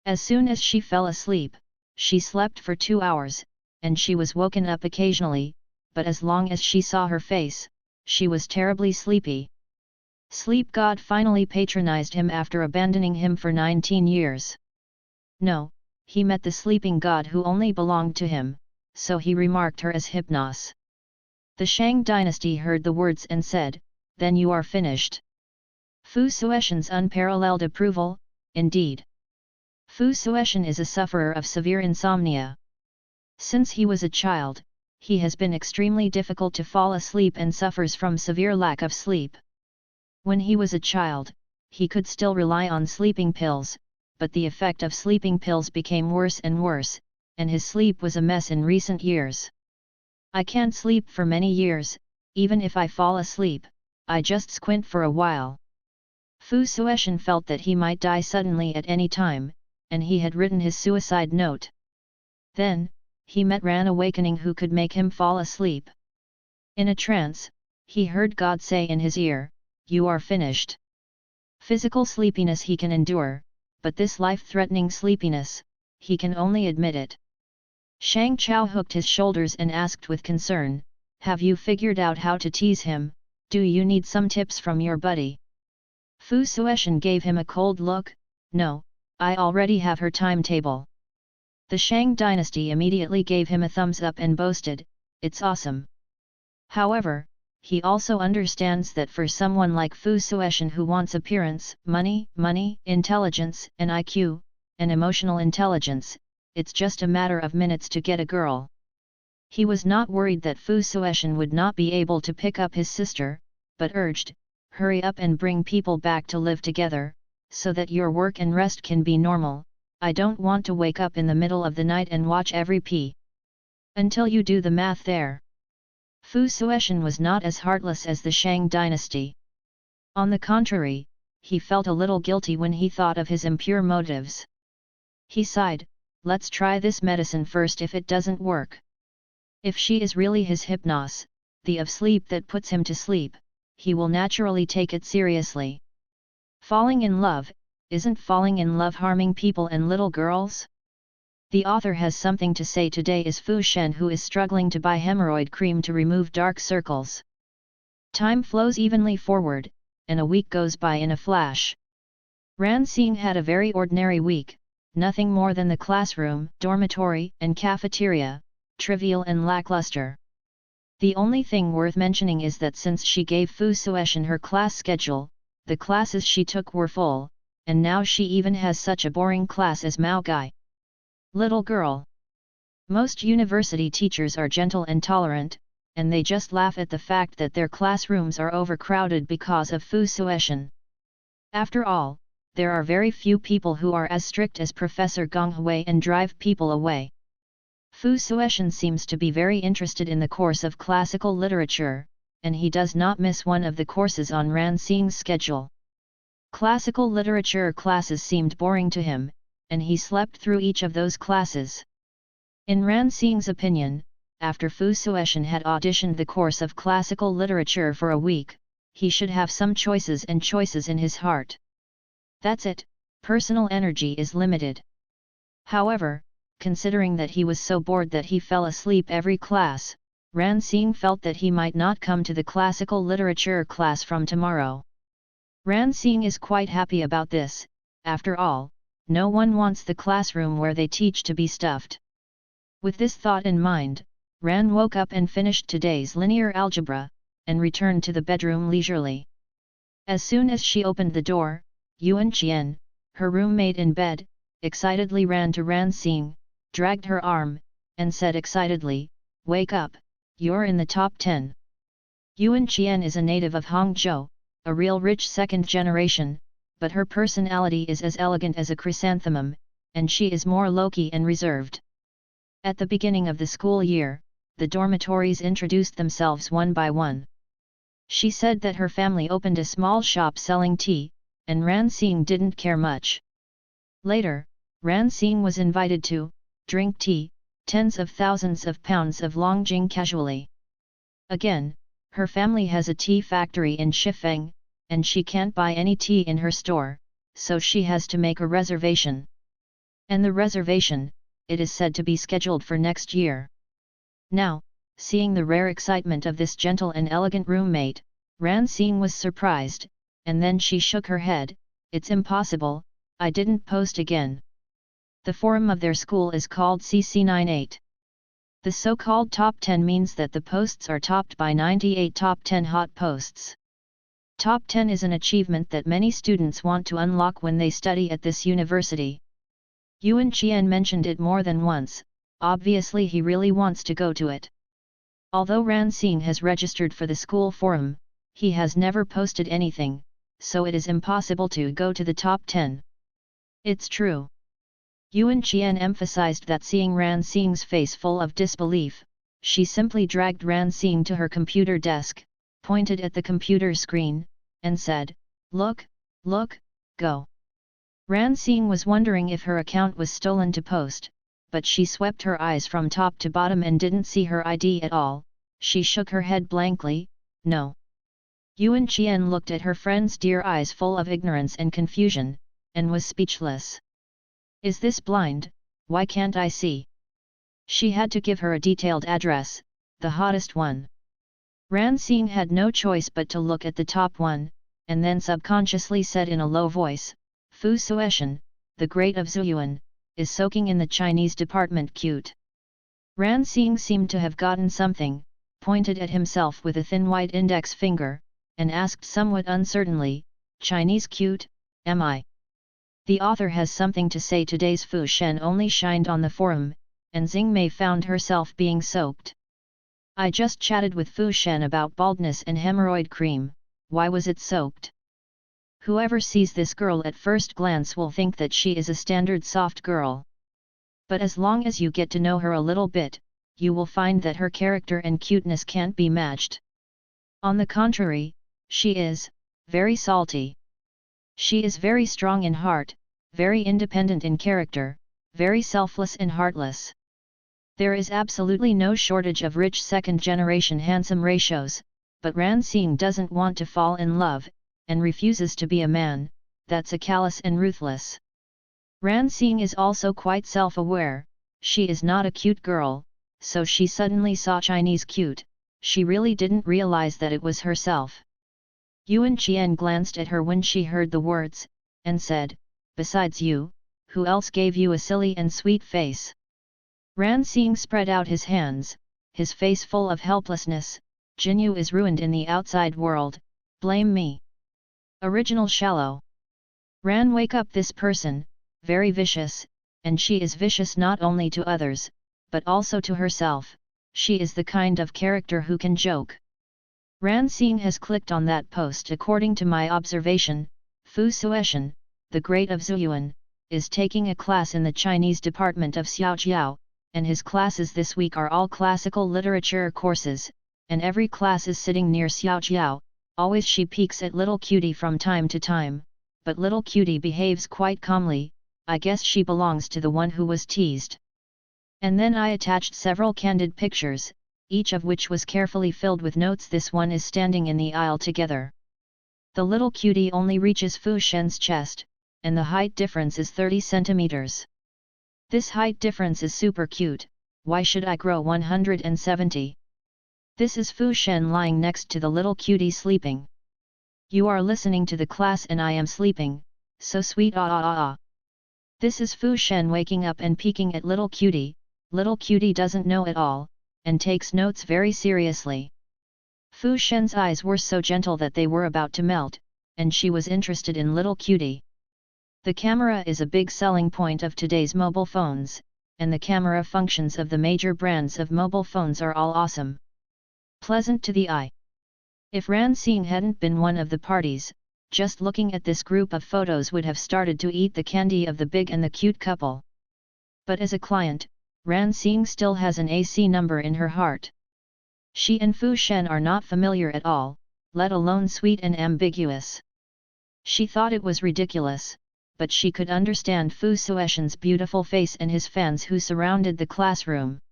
As soon as she fell asleep, she slept for 2 hours, and she was woken up occasionally, but as long as she saw her face, she was terribly sleepy. Sleep God finally patronized him after abandoning him for 19 years. No, he met the sleeping God who only belonged to him, so he remarked her as Hypnos. The Shang dynasty heard the words and said, "Then you are finished." Fu Sueshan's unparalleled approval, indeed. Fu Sueshan is a sufferer of severe insomnia. Since he was a child, he has been extremely difficult to fall asleep and suffers from severe lack of sleep. When he was a child, he could still rely on sleeping pills, but the effect of sleeping pills became worse and worse, and his sleep was a mess in recent years. "I can't sleep for many years, even if I fall asleep, I just squint for a while." Fu Sueshan felt that he might die suddenly at any time, and he had written his suicide note. Then, he met Ran Awakening, who could make him fall asleep. In a trance, he heard God say in his ear, "You are finished." Physical sleepiness he can endure, but this life-threatening sleepiness, he can only admit it. Shang Chao hooked his shoulders and asked with concern, "Have you figured out how to tease him? Do you need some tips from your buddy?" Fu Sueshan gave him a cold look. "No, I already have her timetable." The Shang dynasty immediately gave him a thumbs up and boasted, "It's awesome." However, he also understands that for someone like Fu Sueshan who wants appearance, money, intelligence, and IQ, and emotional intelligence, it's just a matter of minutes to get a girl. He was not worried that Fu Sueshan would not be able to pick up his sister, but urged, "Hurry up and bring people back to live together, so that your work and rest can be normal. I don't want to wake up in the middle of the night and watch every pee. Until you do the math there." Fu Sueshan was not as heartless as the Shang dynasty. On the contrary, he felt a little guilty when he thought of his impure motives. He sighed, "Let's try this medicine first. If it doesn't work, if she is really his Hypnos, the of sleep that puts him to sleep, he will naturally take it seriously." Falling in love, isn't falling in love harming people and little girls? The author has something to say. Today is Fu Shen, who is struggling to buy hemorrhoid cream to remove dark circles. Time flows evenly forward, and a week goes by in a flash. Ran Xing had a very ordinary week, nothing more than the classroom, dormitory, and cafeteria, trivial and lackluster. The only thing worth mentioning is that since she gave Fu Sueshan her class schedule, the classes she took were full, and now she even has such a boring class as Mao Gai. Little girl. Most university teachers are gentle and tolerant, and they just laugh at the fact that their classrooms are overcrowded because of Fu Sueshan. After all, there are very few people who are as strict as Professor Gong Hui and drive people away. Fu Sueshan seems to be very interested in the course of classical literature, and he does not miss one of the courses on Ran Xing's schedule. Classical literature classes seemed boring to him, and he slept through each of those classes. In Ran Xing's opinion, after Fu Sueshan had auditioned the course of classical literature for a week, he should have some choices in his heart. That's it, personal energy is limited. However, considering that he was so bored that he fell asleep every class, Ran Xing felt that he might not come to the classical literature class from tomorrow. Ran Xing is quite happy about this. After all, no one wants the classroom where they teach to be stuffed. With this thought in mind, Ran woke up and finished today's linear algebra, and returned to the bedroom leisurely. As soon as she opened the door, Yuan Qian, her roommate in bed, excitedly ran to Ran Xing, dragged her arm, and said excitedly, "Wake up, you're in the top 10. Yuan Qian is a native of Hangzhou, a real rich second generation, but her personality is as elegant as a chrysanthemum, and she is more low-key and reserved. At the beginning of the school year, the dormitories introduced themselves one by one. She said that her family opened a small shop selling tea, and Ran Xing didn't care much. Later, Ran Xing was invited to drink tea, tens of thousands of pounds of Longjing casually. Again, her family has a tea factory in Shifeng, and she can't buy any tea in her store, so she has to make a reservation. And the reservation, it is said to be scheduled for next year. Now, seeing the rare excitement of this gentle and elegant roommate, Ran Xing was surprised, and then she shook her head. It's impossible, I didn't post again. The forum of their school is called CC98. The so-called top 10 means that the posts are topped by 98 top 10 hot posts. Top 10 is an achievement that many students want to unlock when they study at this university. Yuan Qian mentioned it more than once. Obviously he really wants to go to it. Although Ran Xing has registered for the school forum, he has never posted anything, so it is impossible to go to the top 10. It's true. Yuan Qian emphasized that, seeing Ran Xing's face full of disbelief, she simply dragged Ran Xing to her computer desk, pointed at the computer screen, and said, "Look, look, go." Ran Xing was wondering if her account was stolen to post, but she swept her eyes from top to bottom and didn't see her ID at all. She shook her head blankly, "No." Yuan Qian looked at her friend's dear eyes full of ignorance and confusion, and was speechless. Is this blind? Why can't I see? She had to give her a detailed address, the hottest one. Ran Xing had no choice but to look at the top one, and then subconsciously said in a low voice, "Fu Sueshan, the great of Zuyuan, is soaking in the Chinese department cute." Ran Xing seemed to have gotten something, pointed at himself with a thin white index finger, and asked somewhat uncertainly, "Chinese cute, am I?" The author has something to say. Today's Fu Shen only shined on the forum, and Xingmei found herself being soaked. "I just chatted with Fu Shen about baldness and hemorrhoid cream, why was it soaked?" Whoever sees this girl at first glance will think that she is a standard soft girl. But as long as you get to know her a little bit, you will find that her character and cuteness can't be matched. On the contrary, she is very salty. She is very strong in heart, very independent in character, very selfless and heartless. There is absolutely no shortage of rich second-generation handsome ratios, but Ran Xing doesn't want to fall in love, and refuses to be a man. That's a callous and ruthless. Ran Xing is also quite self-aware. She is not a cute girl, so she suddenly saw Chinese cute. She really didn't realize that it was herself. Yuan Qian glanced at her when she heard the words, and said, "Besides you, who else gave you a silly and sweet face?" Ran Xing spread out his hands, his face full of helplessness. "Jinyu is ruined in the outside world, blame me." Original shallow. Ran, wake up, this person, very vicious, and she is vicious not only to others, but also to herself. She is the kind of character who can joke. Ran Xing has clicked on that post. According to my observation, Fu Sueshan, the great of Zuyuan, is taking a class in the Chinese department of Xiaojiao, and his classes this week are all classical literature courses, and every class is sitting near Xiaojiao. Always she peeks at little cutie from time to time, but little cutie behaves quite calmly. I guess she belongs to the one who was teased. And then I attached several candid pictures, each of which was carefully filled with notes. This one is standing in the aisle together. The little cutie only reaches Fu Shen's chest, and the height difference is 30 centimeters. This height difference is super cute. Why should I grow 170? This is Fu Shen lying next to the little cutie sleeping. You are listening to the class and I am sleeping, so sweet, ah ah ah ah. This is Fu Shen waking up and peeking at little cutie. Little cutie doesn't know at all, and takes notes very seriously. Fu Shen's eyes were so gentle that they were about to melt, and she was interested in little cutie. The camera is a big selling point of today's mobile phones, and the camera functions of the major brands of mobile phones are all awesome. Pleasant to the eye. If Ran Xing hadn't been one of the parties, just looking at this group of photos would have started to eat the candy of the big and the cute couple. But as a client, Ran Xing still has an AC number in her heart. She and Fu Shen are not familiar at all, let alone sweet and ambiguous. She thought it was ridiculous, but she could understand Fu Sueshen's beautiful face and his fans who surrounded the classroom.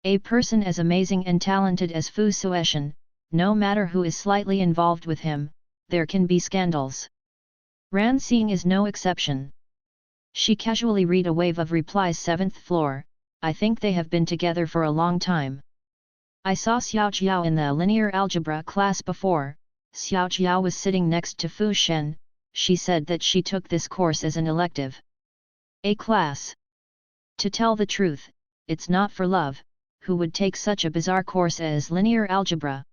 A person as amazing and talented as Fu Sueshen, no matter who is slightly involved with him, there can be scandals. Ran Xing is no exception. She casually read a wave of replies. 7th floor, I think they have been together for a long time. I saw Xiao Jiao in the linear algebra class before. Xiao Jiao was sitting next to Fu Shen. She said that she took this course as an elective. A class. To tell the truth, it's not for love. Who would take such a bizarre course as linear algebra?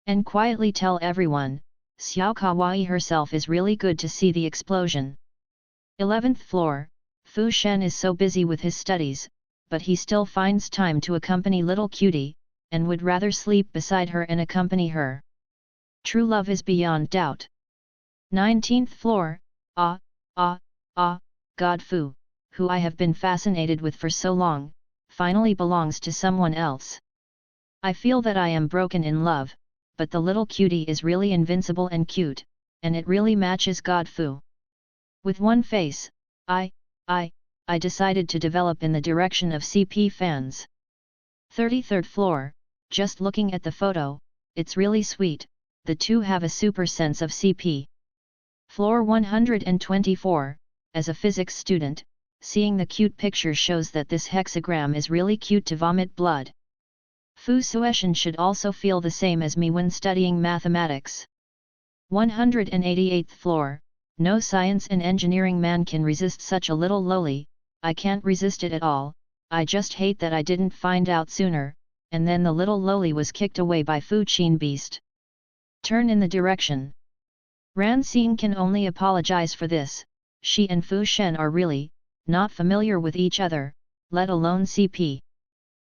And quietly tell everyone, Xiao Kawai herself is really good to see the explosion. 11th floor, Fu Shen is so busy with his studies, but he still finds time to accompany little cutie, and would rather sleep beside her and accompany her. True love is beyond doubt. 19th floor, God Fu, who I have been fascinated with for so long, finally belongs to someone else. I feel that I am broken in love, but the little cutie is really invincible and cute, and it really matches God Fu. With one face, I decided to develop in the direction of CP fans. 33rd floor, just looking at the photo, it's really sweet, the two have a super sense of CP. Floor 124, as a physics student, seeing the cute picture shows that this hexagram is really cute to vomit blood. Fu Sueshen should also feel the same as me when studying mathematics. 188th floor, no science and engineering man can resist such a little loli. I can't resist it at all, I just hate that I didn't find out sooner, and then the little loli was kicked away by Fu Qin Beast. Turn in the direction. Ran Xing can only apologize for this. She and Fu Shen are really not familiar with each other, let alone CP.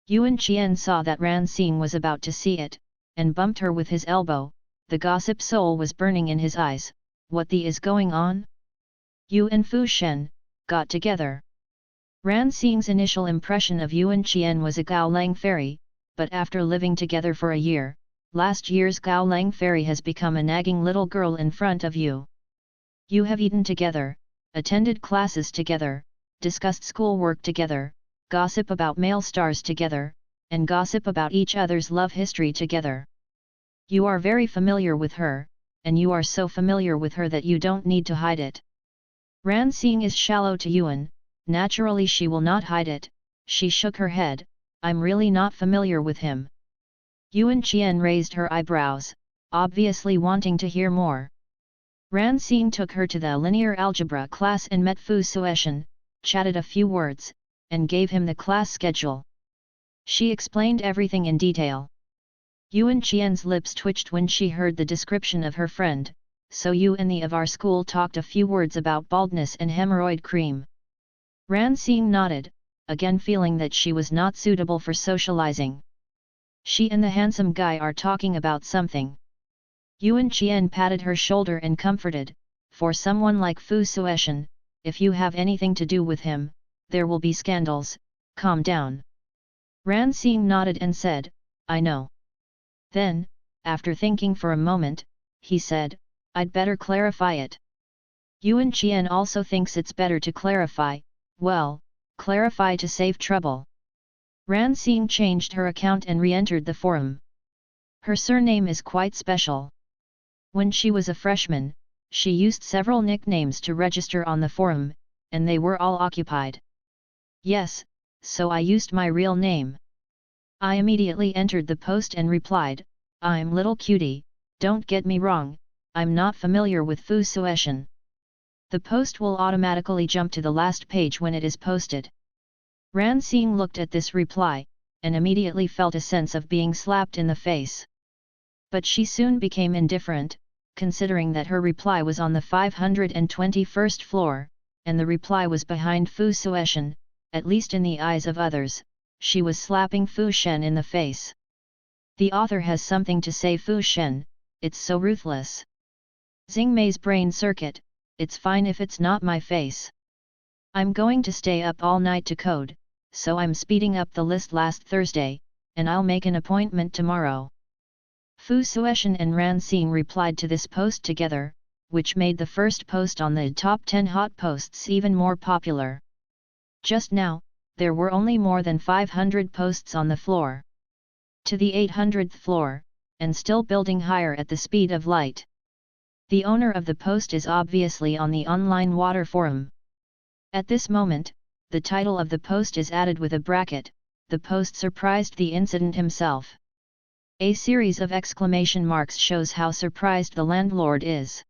Yuan Qian saw that Ran Xing was about to see it, and bumped her with his elbow. The gossip soul was burning in his eyes. What the is going on? You and Fu Shen got together. Ran Xing's initial impression of Yuan Qian was a Gao Lang fairy, but after living together for a year, last year's Gao Lang fairy has become a nagging little girl in front of you. You have eaten together, attended classes together, discussed schoolwork together, gossip about male stars together, and gossip about each other's love history together. You are very familiar with her, and you are so familiar with her that you don't need to hide it. Ran Xing is shallow to Yuan, naturally she will not hide it. She shook her head, I'm really not familiar with him. Yuan Qian raised her eyebrows, obviously wanting to hear more. Ran Xing took her to the linear algebra class and met Fu Sueshen, chatted a few words, and gave him the class schedule. She explained everything in detail. Yuan Qian's lips twitched when she heard the description of her friend, so you and the of our school talked a few words about baldness and hemorrhoid cream. Ran Xing nodded, again feeling that she was not suitable for socializing. She and the handsome guy are talking about something. Yuan Qian patted her shoulder and comforted, for someone like Fu Sueshen, if you have anything to do with him, there will be scandals, calm down. Ran Xing nodded and said, I know. Then, after thinking for a moment, he said, I'd better clarify it. Yuan Qian also thinks it's better to clarify, well, clarify to save trouble. Ran Xing changed her account and re-entered the forum. Her surname is quite special. When she was a freshman, she used several nicknames to register on the forum, and they were all occupied. Yes, so I used my real name. I immediately entered the post and replied, I'm little cutie, don't get me wrong, I'm not familiar with Fu Sueshen. The post will automatically jump to the last page when it is posted. Ran Xing looked at this reply, and immediately felt a sense of being slapped in the face. But she soon became indifferent, considering that her reply was on the 521st floor, and the reply was behind Fu Sueshen, at least in the eyes of others. She was slapping Fu Shen in the face. The author has something to say. Fu Shen, it's so ruthless. Xingmei's brain circuit, it's fine if it's not my face. I'm going to stay up all night to code, so I'm speeding up the list last Thursday, and I'll make an appointment tomorrow. Fu Sueshan and Ran Xing replied to this post together, which made the first post on the top 10 hot posts even more popular. Just now, there were only more than 500 posts on the floor. To the 800th floor, and still building higher at the speed of light. The owner of the post is obviously on the online water forum. At this moment, the title of the post is added with a bracket, the post surprised the incident himself. A series of exclamation marks shows how surprised the landlord is.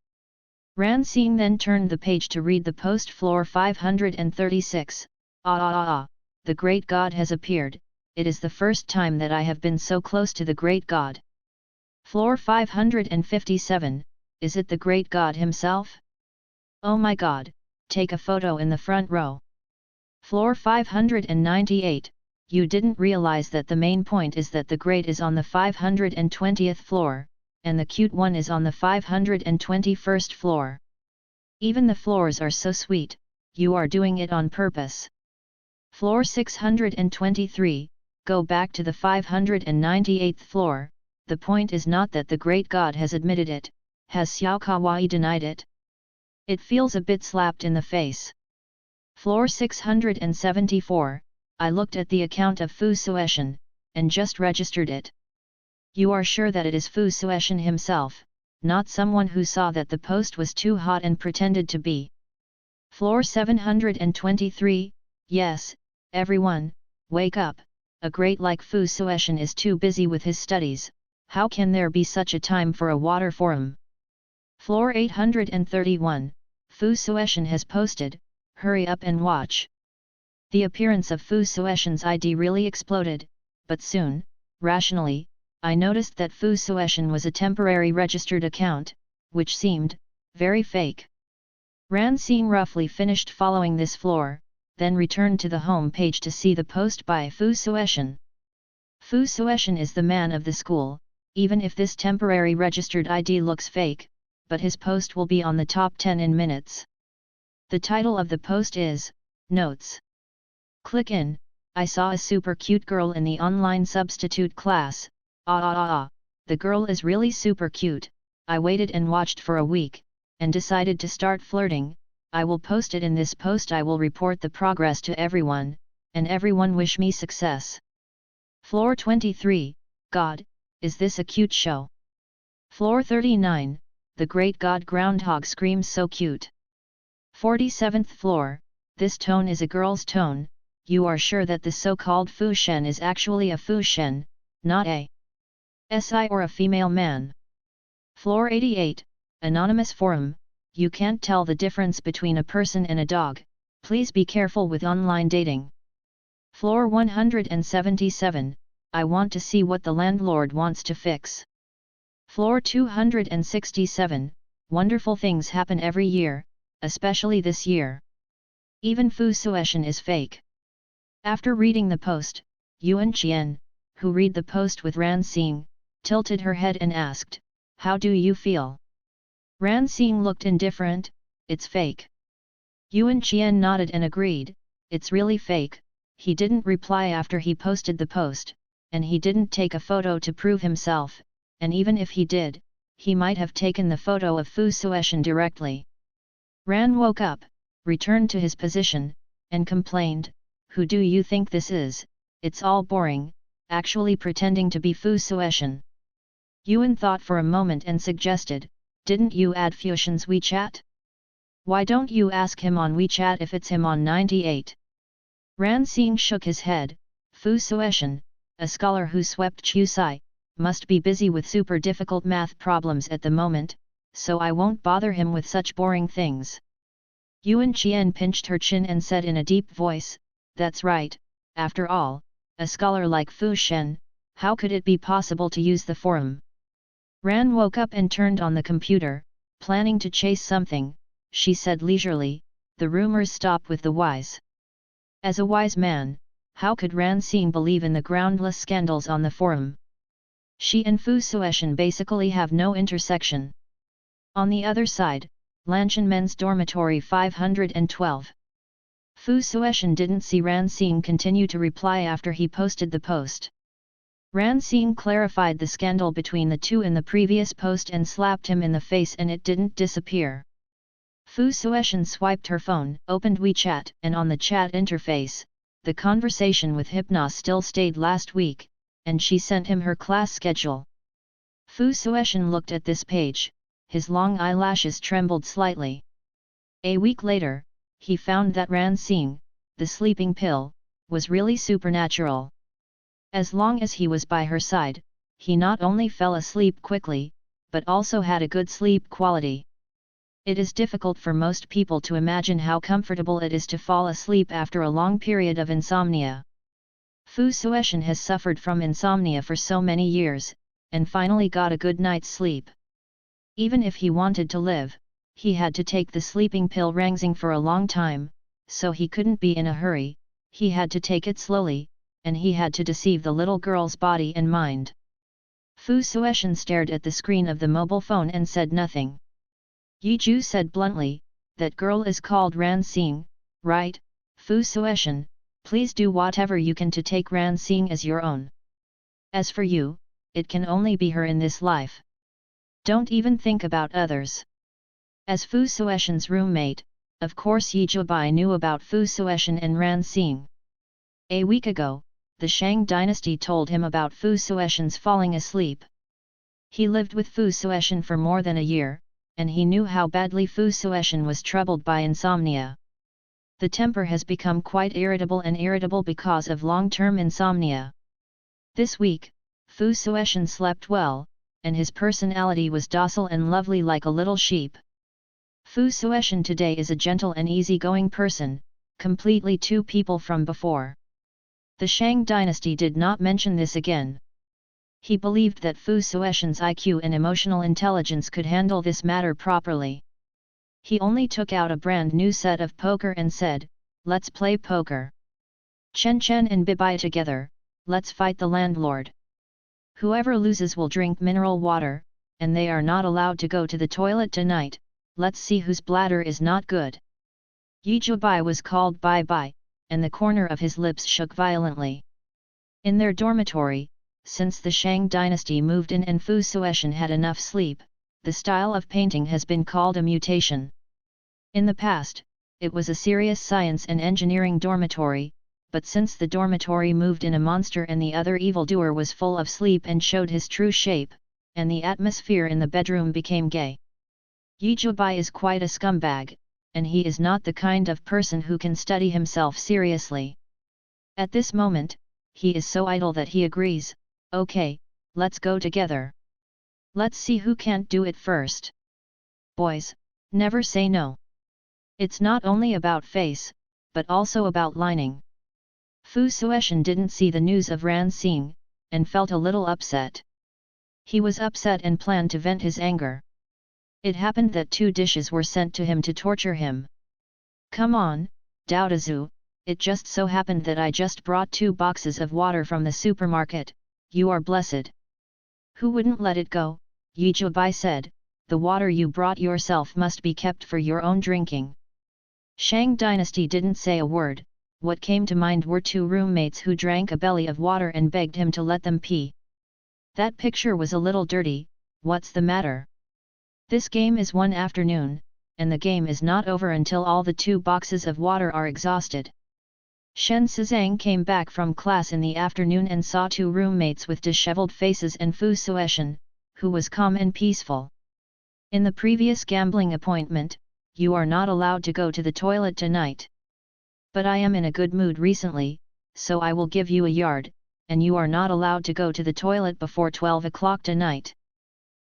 Ran Xing then turned the page to read the post floor 536, the great God has appeared, it is the first time that I have been so close to the great God. Floor 557, is it the great God himself? Oh my God, take a photo in the front row. Floor 598, you didn't realize that the main point is that the great is on the 520th floor, and the cute one is on the 521st floor. Even the floors are so sweet, you are doing it on purpose. Floor 623, go back to the 598th floor, the point is not that the great God has admitted it, has Xiao Kawai denied it? It feels a bit slapped in the face. Floor 674, I looked at the account of Fu Sueshan, and just registered it. You are sure that it is Fu Sueshan himself, not someone who saw that the post was too hot and pretended to be. Floor 723, yes, everyone, wake up, a great like Fu Sueshan is too busy with his studies, how can there be such a time for a water forum? Floor 831, Fu Sueshan has posted, hurry up and watch. The appearance of Fu Sueshan's ID really exploded, but soon, rationally, I noticed that Fu Sueshan was a temporary registered account, which seemed very fake. Ran Xing roughly finished following this floor, then returned to the home page to see the post by Fu Sueshan. Fu Sueshan is the man of the school, even if this temporary registered ID looks fake, but his post will be on the top 10 in minutes. The title of the post is, Notes. Click in, I saw a super cute girl in the online substitute class, the girl is really super cute, I waited and watched for a week, and decided to start flirting, I will post it in this post I will report the progress to everyone, and everyone wish me success. Floor 23, God, is this a cute show? Floor 39, the great God groundhog screams so cute. 47th floor, this tone is a girl's tone, you are sure that the so-called Fu Shen is actually a Fu Shen, not a SI or a female man. Floor 88, Anonymous Forum, you can't tell the difference between a person and a dog, please be careful with online dating. Floor 177, I want to see what the landlord wants to fix. Floor 267, wonderful things happen every year, especially this year. Even Fu Sueshan is fake. After reading the post, Yuan Qian, who read the post with Ran Xing, tilted her head and asked, how do you feel? Ran Xing looked indifferent, it's fake. Yuan Qian nodded and agreed, it's really fake, he didn't reply after he posted the post, and he didn't take a photo to prove himself, and even if he did, he might have taken the photo of Fu Sueshan directly. Ran woke up, returned to his position, and complained, who do you think this is, it's all boring, actually pretending to be Fu Sueshan. Yuan thought for a moment and suggested, didn't you add Fusion's WeChat? Why don't you ask him on WeChat if it's him on 98? Ran Xing shook his head, Fu Sueshan, a scholar who swept Chusai, must be busy with super difficult math problems at the moment, so I won't bother him with such boring things. Yuan Qian pinched her chin and said in a deep voice, that's right, after all, a scholar like Fu Shen, how could it be possible to use the forum? Ran woke up and turned on the computer, planning to chase something, she said leisurely, the rumors stop with the wise. As a wise man, how could Ran Xing believe in the groundless scandals on the forum? She and Fu Sueshan basically have no intersection. On the other side, Lanshan Men's Dormitory 512. Fu Sueshan didn't see Ran Xing continue to reply after he posted the post. Ran Xing clarified the scandal between the two in the previous post and slapped him in the face, and it didn't disappear. Fu Sueshan swiped her phone, opened WeChat, and on the chat interface, the conversation with Hypnos still stayed last week, and she sent him her class schedule. Fu Sueshan looked at this page, his long eyelashes trembled slightly. A week later, he found that Ran Xing, the sleeping pill, was really supernatural. As long as he was by her side, he not only fell asleep quickly, but also had a good sleep quality. It is difficult for most people to imagine how comfortable it is to fall asleep after a long period of insomnia. Fu Sueshan has suffered from insomnia for so many years, and finally got a good night's sleep. Even if he wanted to live, he had to take the sleeping pill Rangxing for a long time, so he couldn't be in a hurry, he had to take it slowly, and he had to deceive the little girl's body and mind. Fu Sueshan stared at the screen of the mobile phone and said nothing. Yiju said bluntly, "That girl is called Ran Xing, right, Fu Sueshan? Please do whatever you can to take Ran Xing as your own. As for you, it can only be her in this life. Don't even think about others." As Fu Sueshan's roommate, of course Yiju Bai knew about Fu Sueshan and Ran Xing. A week ago, the Shang dynasty told him about Fu Sueshan's falling asleep. He lived with Fu Sueshan for more than a year, and he knew how badly Fu Sueshan was troubled by insomnia. The temper has become quite irritable because of long-term insomnia. This week, Fu Sueshan slept well, and his personality was docile and lovely like a little sheep. Fu Sueshan today is a gentle and easygoing person, completely two people from before. The Shang dynasty did not mention this again. He believed that Fu Sueshan's IQ and emotional intelligence could handle this matter properly. He only took out a brand new set of poker and said, "Let's play poker. Chen Chen and Bibai together, let's fight the landlord. Whoever loses will drink mineral water, and they are not allowed to go to the toilet tonight, let's see whose bladder is not good." Yiju Bai was called Bai Bai, and the corner of his lips shook violently. In their dormitory, since the Shang dynasty moved in and Fu Sueshan had enough sleep, the style of painting has been called a mutation. In the past, it was a serious science and engineering dormitory, but since the dormitory moved in a monster and the other evildoer was full of sleep and showed his true shape, and the atmosphere in the bedroom became gay. Yiju Bai is quite a scumbag, and he is not the kind of person who can study himself seriously. At this moment, he is so idle that he agrees, "Okay, let's go together. Let's see who can't do it first. Boys, never say no. It's not only about face, but also about lining." Fu Sueshan didn't see the news of Ran Xing, and felt a little upset. He was upset and planned to vent his anger. It happened that 2 dishes were sent to him to torture him. "Come on, Daodazu, it just so happened that I just brought 2 boxes of water from the supermarket, you are blessed." "Who wouldn't let it go?" Yiju Bai said, "the water you brought yourself must be kept for your own drinking." Shang dynasty didn't say a word. What came to mind were 2 roommates who drank a belly of water and begged him to let them pee. "That picture was a little dirty, what's the matter? This game is one afternoon, and the game is not over until all the 2 boxes of water are exhausted." Shen Sizang came back from class in the afternoon and saw 2 roommates with disheveled faces and Fu Sueshan, who was calm and peaceful. "In the previous gambling appointment, you are not allowed to go to the toilet tonight. But I am in a good mood recently, so I will give you a yard, and you are not allowed to go to the toilet before 12 o'clock tonight."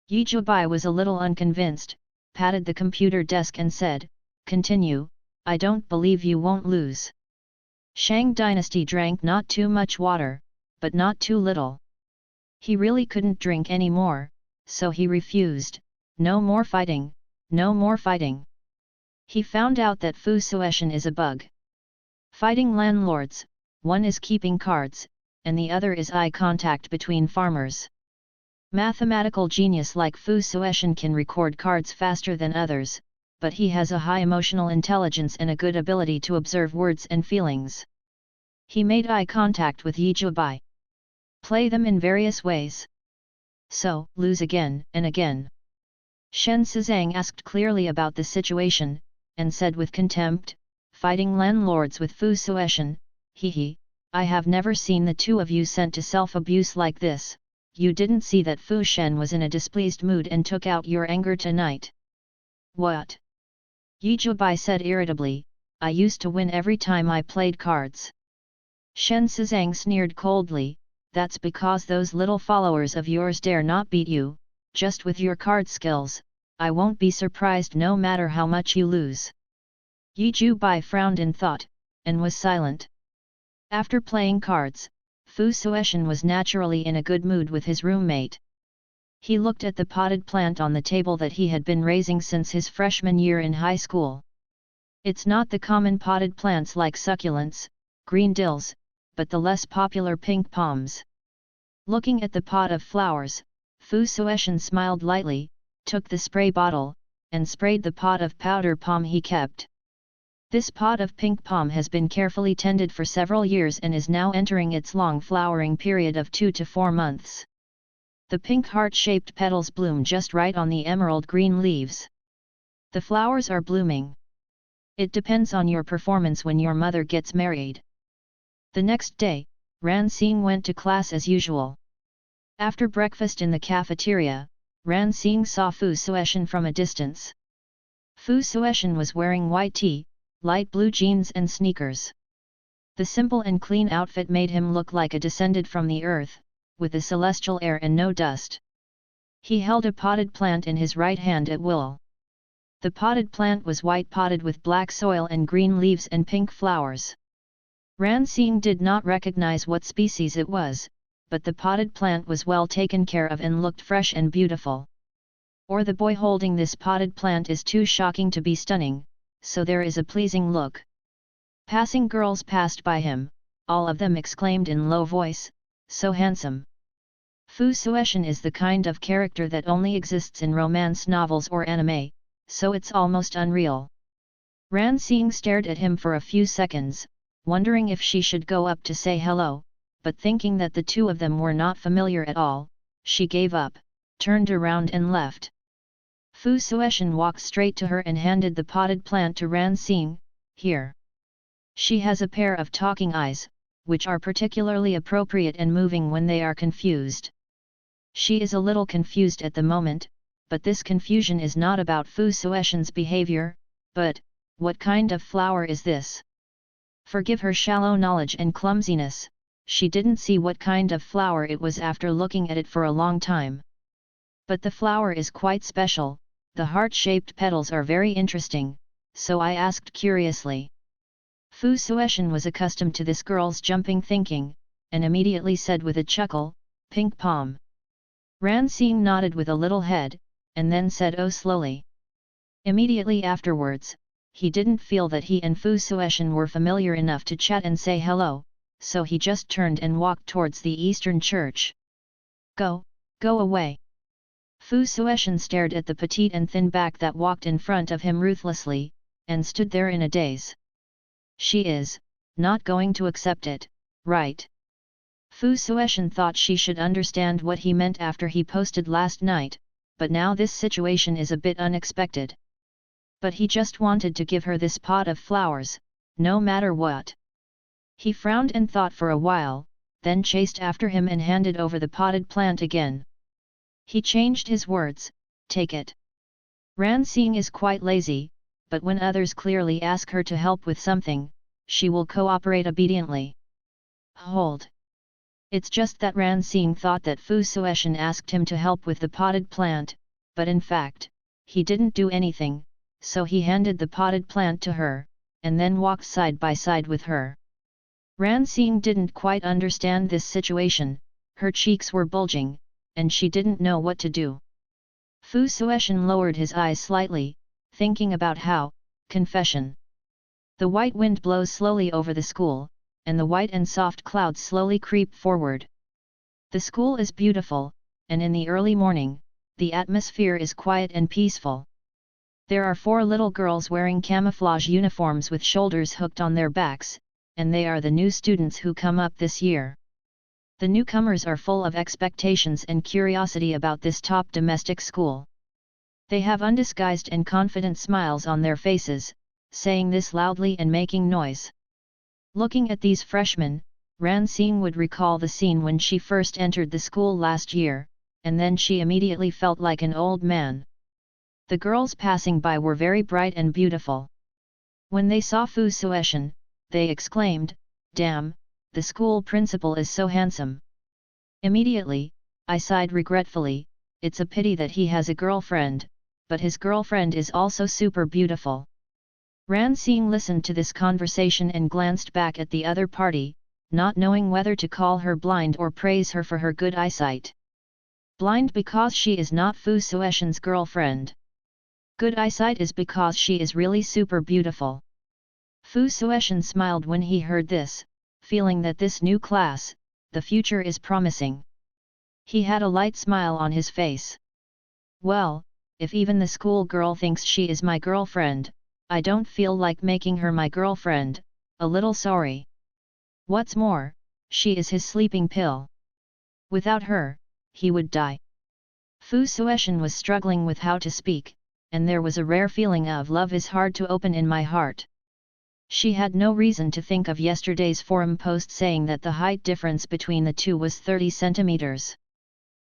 Yiju Bai was a little unconvinced, patted the computer desk and said, "Continue, I don't believe you won't lose." Shang dynasty drank not too much water, but not too little. He really couldn't drink any more, so he refused. "No more fighting, no more fighting." He found out that Fu Sueshan is a bug. Fighting landlords, one is keeping cards, and the other is eye contact between farmers. Mathematical genius like Fu Sueshan can record cards faster than others, but he has a high emotional intelligence and a good ability to observe words and feelings. He made eye contact with Yi Zhubai. Play them in various ways. So, lose again and again. Shen Sizang asked clearly about the situation, and said with contempt, fighting landlords with Fu Sueshan, he, I have never seen the two of you sent to self-abuse like this. You didn't see that Fu Shen was in a displeased mood and took out your anger tonight. What? Yi Zhubai said irritably, I used to win every time I played cards. Shen Sizang sneered coldly, that's because those little followers of yours dare not beat you, just with your card skills, I won't be surprised no matter how much you lose. Yi Zhubai frowned in thought, and was silent. After playing cards, Fu Sueshan was naturally in a good mood with his roommate. He looked at the potted plant on the table that he had been raising since his freshman year in high school. It's not the common potted plants like succulents, green dills, but the less popular pink palms. Looking at the pot of flowers, Fu Sueshan smiled lightly, took the spray bottle, and sprayed the pot of powder palm he kept. This pot of pink palm has been carefully tended for several years and is now entering its long flowering period of 2 to 4 months. The pink heart-shaped petals bloom just right on the emerald green leaves. The flowers are blooming. It depends on your performance when your mother gets married. The next day, Ran Xing went to class as usual. After breakfast in the cafeteria, Ran Xing saw Fu Sueshan from a distance. Fu Sueshan was wearing white tee, light blue jeans and sneakers. The simple and clean outfit made him look like a descended from the earth, with a celestial air and no dust. He held a potted plant in his right hand at will. The potted plant was white potted with black soil and green leaves and pink flowers. Ran Xing did not recognize what species it was, but the potted plant was well taken care of and looked fresh and beautiful. Or the boy holding this potted plant is too shocking to be stunning, so there is a pleasing look. Passing girls passed by him, all of them exclaimed in low voice, so handsome. Fu Sueshan is the kind of character that only exists in romance novels or anime, so it's almost unreal. Ran Xing stared at him for a few seconds, wondering if she should go up to say hello, but thinking that the two of them were not familiar at all, she gave up, turned around and left. Fu Sueshan walked straight to her and handed the potted plant to Ran Xing, here. She has a pair of talking eyes, which are particularly appropriate and moving when they are confused. She is a little confused at the moment, but this confusion is not about Fu Sueshan's behavior, but, what kind of flower is this? Forgive her shallow knowledge and clumsiness, she didn't see what kind of flower it was after looking at it for a long time. But the flower is quite special, the heart-shaped petals are very interesting, so I asked curiously. Fu Sueshan was accustomed to this girl's jumping thinking, and immediately said with a chuckle, pink palm. Ran Xing nodded with a little head, and then said oh slowly. Immediately afterwards, he didn't feel that he and Fu Sueshan were familiar enough to chat and say hello, so he just turned and walked towards the Eastern Church. Go away. Fu Sueshan stared at the petite and thin back that walked in front of him ruthlessly, and stood there in a daze. She is not going to accept it, right? Fu Sueshan thought she should understand what he meant after he posted last night, but now this situation is a bit unexpected. But he just wanted to give her this pot of flowers, no matter what. He frowned and thought for a while, then chased after him and handed over the potted plant again. He changed his words, take it. Ran Xing is quite lazy, but when others clearly ask her to help with something, she will cooperate obediently. Hold. It's just that Ran Xing thought that Fu Sueshan asked him to help with the potted plant, but in fact, he didn't do anything, so he handed the potted plant to her, and then walked side by side with her. Ran Xing didn't quite understand this situation, her cheeks were bulging, and she didn't know what to do. Fu Sueshan lowered his eyes slightly, thinking about how, confession. The white wind blows slowly over the school, and the white and soft clouds slowly creep forward. The school is beautiful, and in the early morning, the atmosphere is quiet and peaceful. There are 4 little girls wearing camouflage uniforms with shoulders hooked on their backs, and they are the new students who come up this year. The newcomers are full of expectations and curiosity about this top domestic school. They have undisguised and confident smiles on their faces, saying this loudly and making noise. Looking at these freshmen, Ran Xing would recall the scene when she first entered the school last year, and then she immediately felt like an old man. The girls passing by were very bright and beautiful. When they saw Fu Sueshan, they exclaimed, "Damn, the school principal is so handsome." Immediately, I sighed regretfully, it's a pity that he has a girlfriend, but his girlfriend is also super beautiful. Ran Xing listened to this conversation and glanced back at the other party, not knowing whether to call her blind or praise her for her good eyesight. Blind because she is not Fu Sueshan's girlfriend. Good eyesight is because she is really super beautiful. Fu Sueshan smiled when he heard this, feeling that this new class, the future is promising. He had a light smile on his face. Well, if even the school girl thinks she is my girlfriend, I don't feel like making her my girlfriend, a little sorry. What's more, she is his sleeping pill. Without her, he would die. Fu Sueshan was struggling with how to speak, and there was a rare feeling of love is hard to open in my heart. She had no reason to think of yesterday's forum post saying that the height difference between the two was 30 centimeters.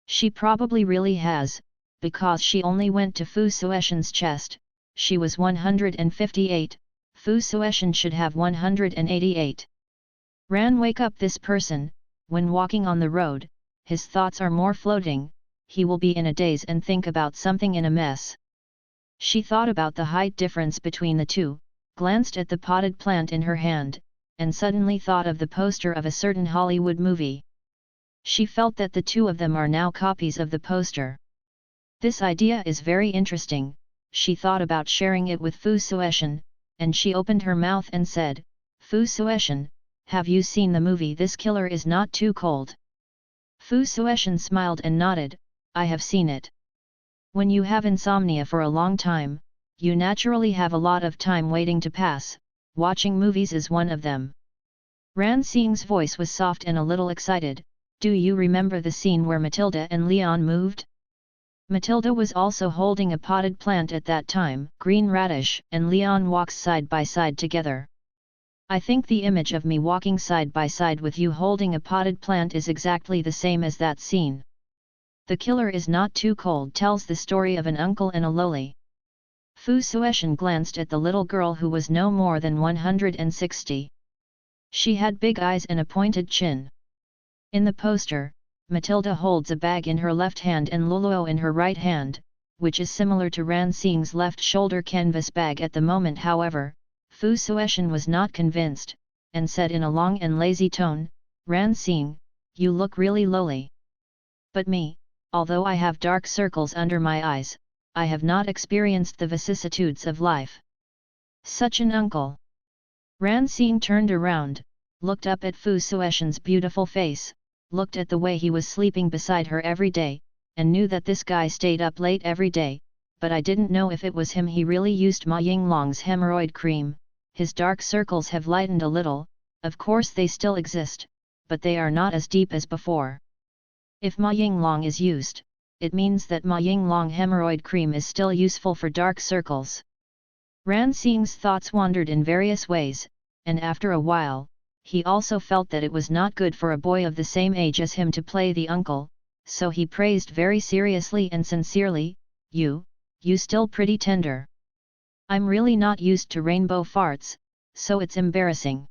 She probably really has, because she only went to Fu Sueshan's chest. She was 158, Fu Sueshan should have 188. Ran wake up this person, when walking on the road, his thoughts are more floating, he will be in a daze and think about something in a mess. She thought about the height difference between the two, glanced at the potted plant in her hand, and suddenly thought of the poster of a certain Hollywood movie. She felt that the two of them are now copies of the poster. This idea is very interesting, she thought about sharing it with Fu Sueshan, and she opened her mouth and said, "Fu Sueshan, have you seen the movie This Killer Is Not Too Cold?" Fu Sueshan smiled and nodded, "I have seen it." When you have insomnia for a long time, you naturally have a lot of time waiting to pass, watching movies is one of them. Ran Xing's voice was soft and a little excited, "Do you remember the scene where Matilda and Leon moved?" Matilda was also holding a potted plant at that time, green radish, and Leon walks side by side together. I think the image of me walking side by side with you holding a potted plant is exactly the same as that scene. The Killer Is Not Too Cold tells the story of an uncle and a loli. Fu Sueshan glanced at the little girl who was no more than 160. She had big eyes and a pointed chin. In the poster, Matilda holds a bag in her left hand and Luluo in her right hand, which is similar to Ran Xing's left shoulder canvas bag at the moment. However, Fu Sueshan was not convinced, and said in a long and lazy tone, "Ran Xing, you look really lowly. But me, although I have dark circles under my eyes, I have not experienced the vicissitudes of life." Such an uncle! Ran Xing turned around, looked up at Fu Sueshan's beautiful face, looked at the way he was sleeping beside her every day, and knew that this guy stayed up late every day, but I didn't know if it was him. He really used Ma Yinglong's hemorrhoid cream. His dark circles have lightened a little, of course they still exist, but they are not as deep as before. If Ma Yinglong is used, it means that Ma Yinglong hemorrhoid cream is still useful for dark circles. Ran Xing's thoughts wandered in various ways, and after a while, he also felt that it was not good for a boy of the same age as him to play the uncle, so he praised very seriously and sincerely, you still pretty tender. I'm really not used to rainbow farts, so it's embarrassing.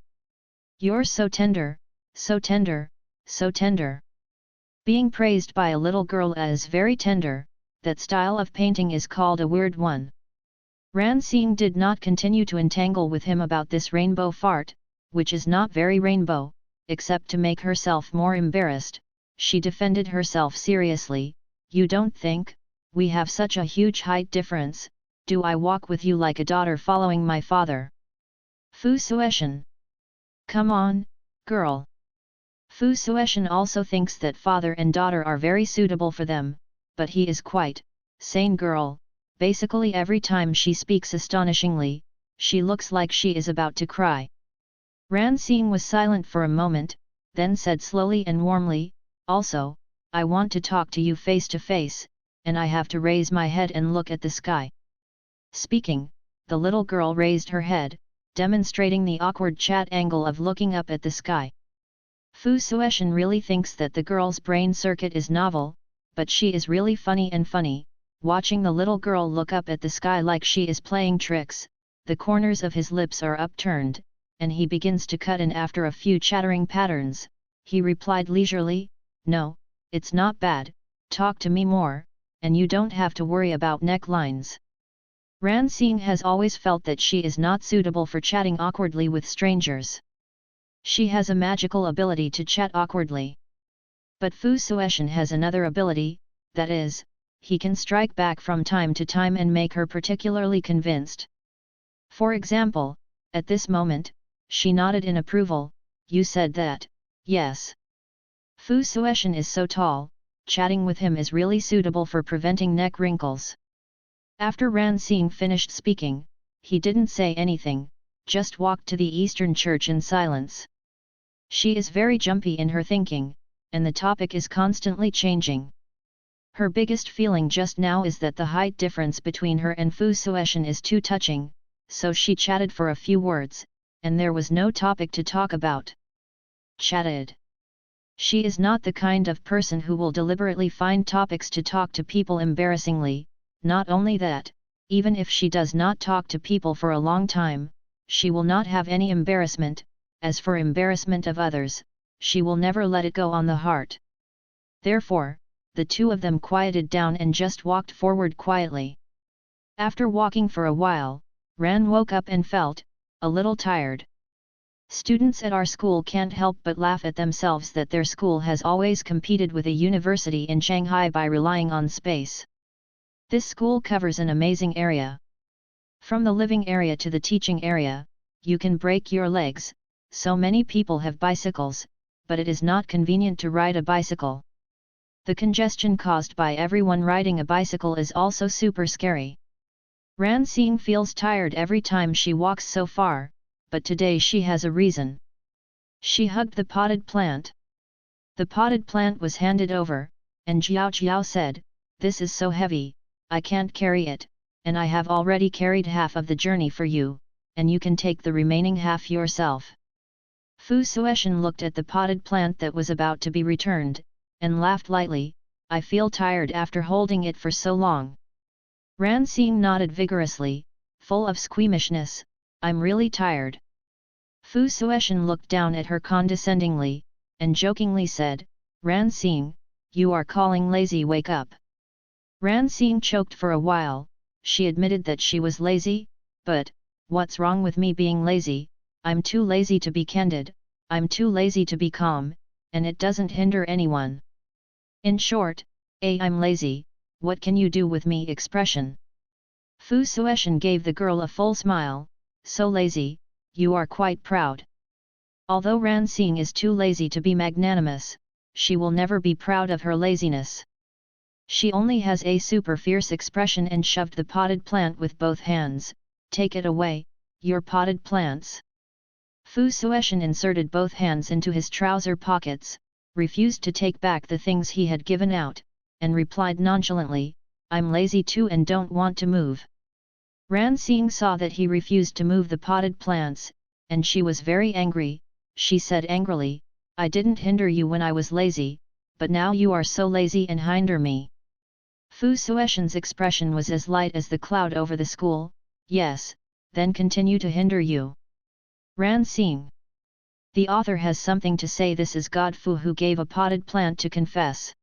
You're so tender, so tender, so tender." Being praised by a little girl as very tender, that style of painting is called a weird one. Ran Xing did not continue to entangle with him about this rainbow fart, which is not very rainbow, except to make herself more embarrassed. She defended herself seriously, "You don't think, we have such a huge height difference, do I walk with you like a daughter following my father?" Fu Sueshan. "Come on, girl." Fu Sueshan also thinks that father and daughter are very suitable for them, but he is quite sane girl. Basically every time she speaks astonishingly, she looks like she is about to cry. Ran Xing was silent for a moment, then said slowly and warmly, also, I want to talk to you face to face, and I have to raise my head and look at the sky. Speaking, the little girl raised her head, demonstrating the awkward chat angle of looking up at the sky. Fu Sueshan really thinks that the girl's brain circuit is novel, but she is really funny, watching the little girl look up at the sky like she is playing tricks. The corners of his lips are upturned, and he begins to cut, and after a few chattering patterns, he replied leisurely, no, it's not bad, talk to me more, and you don't have to worry about necklines. Ran Xing has always felt that she is not suitable for chatting awkwardly with strangers. She has a magical ability to chat awkwardly. But Fu Sueshan has another ability, that is, he can strike back from time to time and make her particularly convinced. For example, at this moment, she nodded in approval, you said that, yes. Fu Sueshan is so tall, chatting with him is really suitable for preventing neck wrinkles. After Ran Xing finished speaking, he didn't say anything, just walked to the Eastern Church in silence. She is very jumpy in her thinking, and the topic is constantly changing. Her biggest feeling just now is that the height difference between her and Fu Sueshan is too touching, so she chatted for a few words, and there was no topic to talk about. Chatted. She is not the kind of person who will deliberately find topics to talk to people embarrassingly. Not only that, even if she does not talk to people for a long time, she will not have any embarrassment. As for embarrassment of others, she will never let it go on the heart. Therefore, the two of them quieted down and just walked forward quietly. After walking for a while, Ran woke up and felt a little tired. Students at our school can't help but laugh at themselves that their school has always competed with a university in Shanghai by relying on space. This school covers an amazing area. From the living area to the teaching area, you can break your legs. So many people have bicycles, but it is not convenient to ride a bicycle. The congestion caused by everyone riding a bicycle is also super scary. Ran Xing feels tired every time she walks so far, but today she has a reason. She hugged the potted plant. The potted plant was handed over, and Jiao Jiao said, this is so heavy, I can't carry it, and I have already carried half of the journey for you, and you can take the remaining half yourself. Fu Sueshan looked at the potted plant that was about to be returned, and laughed lightly, I feel tired after holding it for so long. Ran Xing nodded vigorously, full of squeamishness, I'm really tired. Fu Sueshan looked down at her condescendingly, and jokingly said, Ran Xing, you are calling lazy, wake up. Ran Xing choked for a while, she admitted that she was lazy, but, what's wrong with me being lazy? I'm too lazy to be candid, I'm too lazy to be calm, and it doesn't hinder anyone. In short, I'm lazy, what can you do with me expression. Fu Sueshan gave the girl a full smile, so lazy, you are quite proud. Although Ran Xing is too lazy to be magnanimous, she will never be proud of her laziness. She only has a super fierce expression and shoved the potted plant with both hands, take it away, your potted plants. Fu Sueshan inserted both hands into his trouser pockets, refused to take back the things he had given out, and replied nonchalantly, I'm lazy too and don't want to move. Ran Xing saw that he refused to move the potted plants, and she was very angry. She said angrily, I didn't hinder you when I was lazy, but now you are so lazy and hinder me. Fu Sueshan's expression was as light as the cloud over the school, yes, then continue to hinder you. Ran Xing. The author has something to say. This is God Fu who gave a potted plant to confess.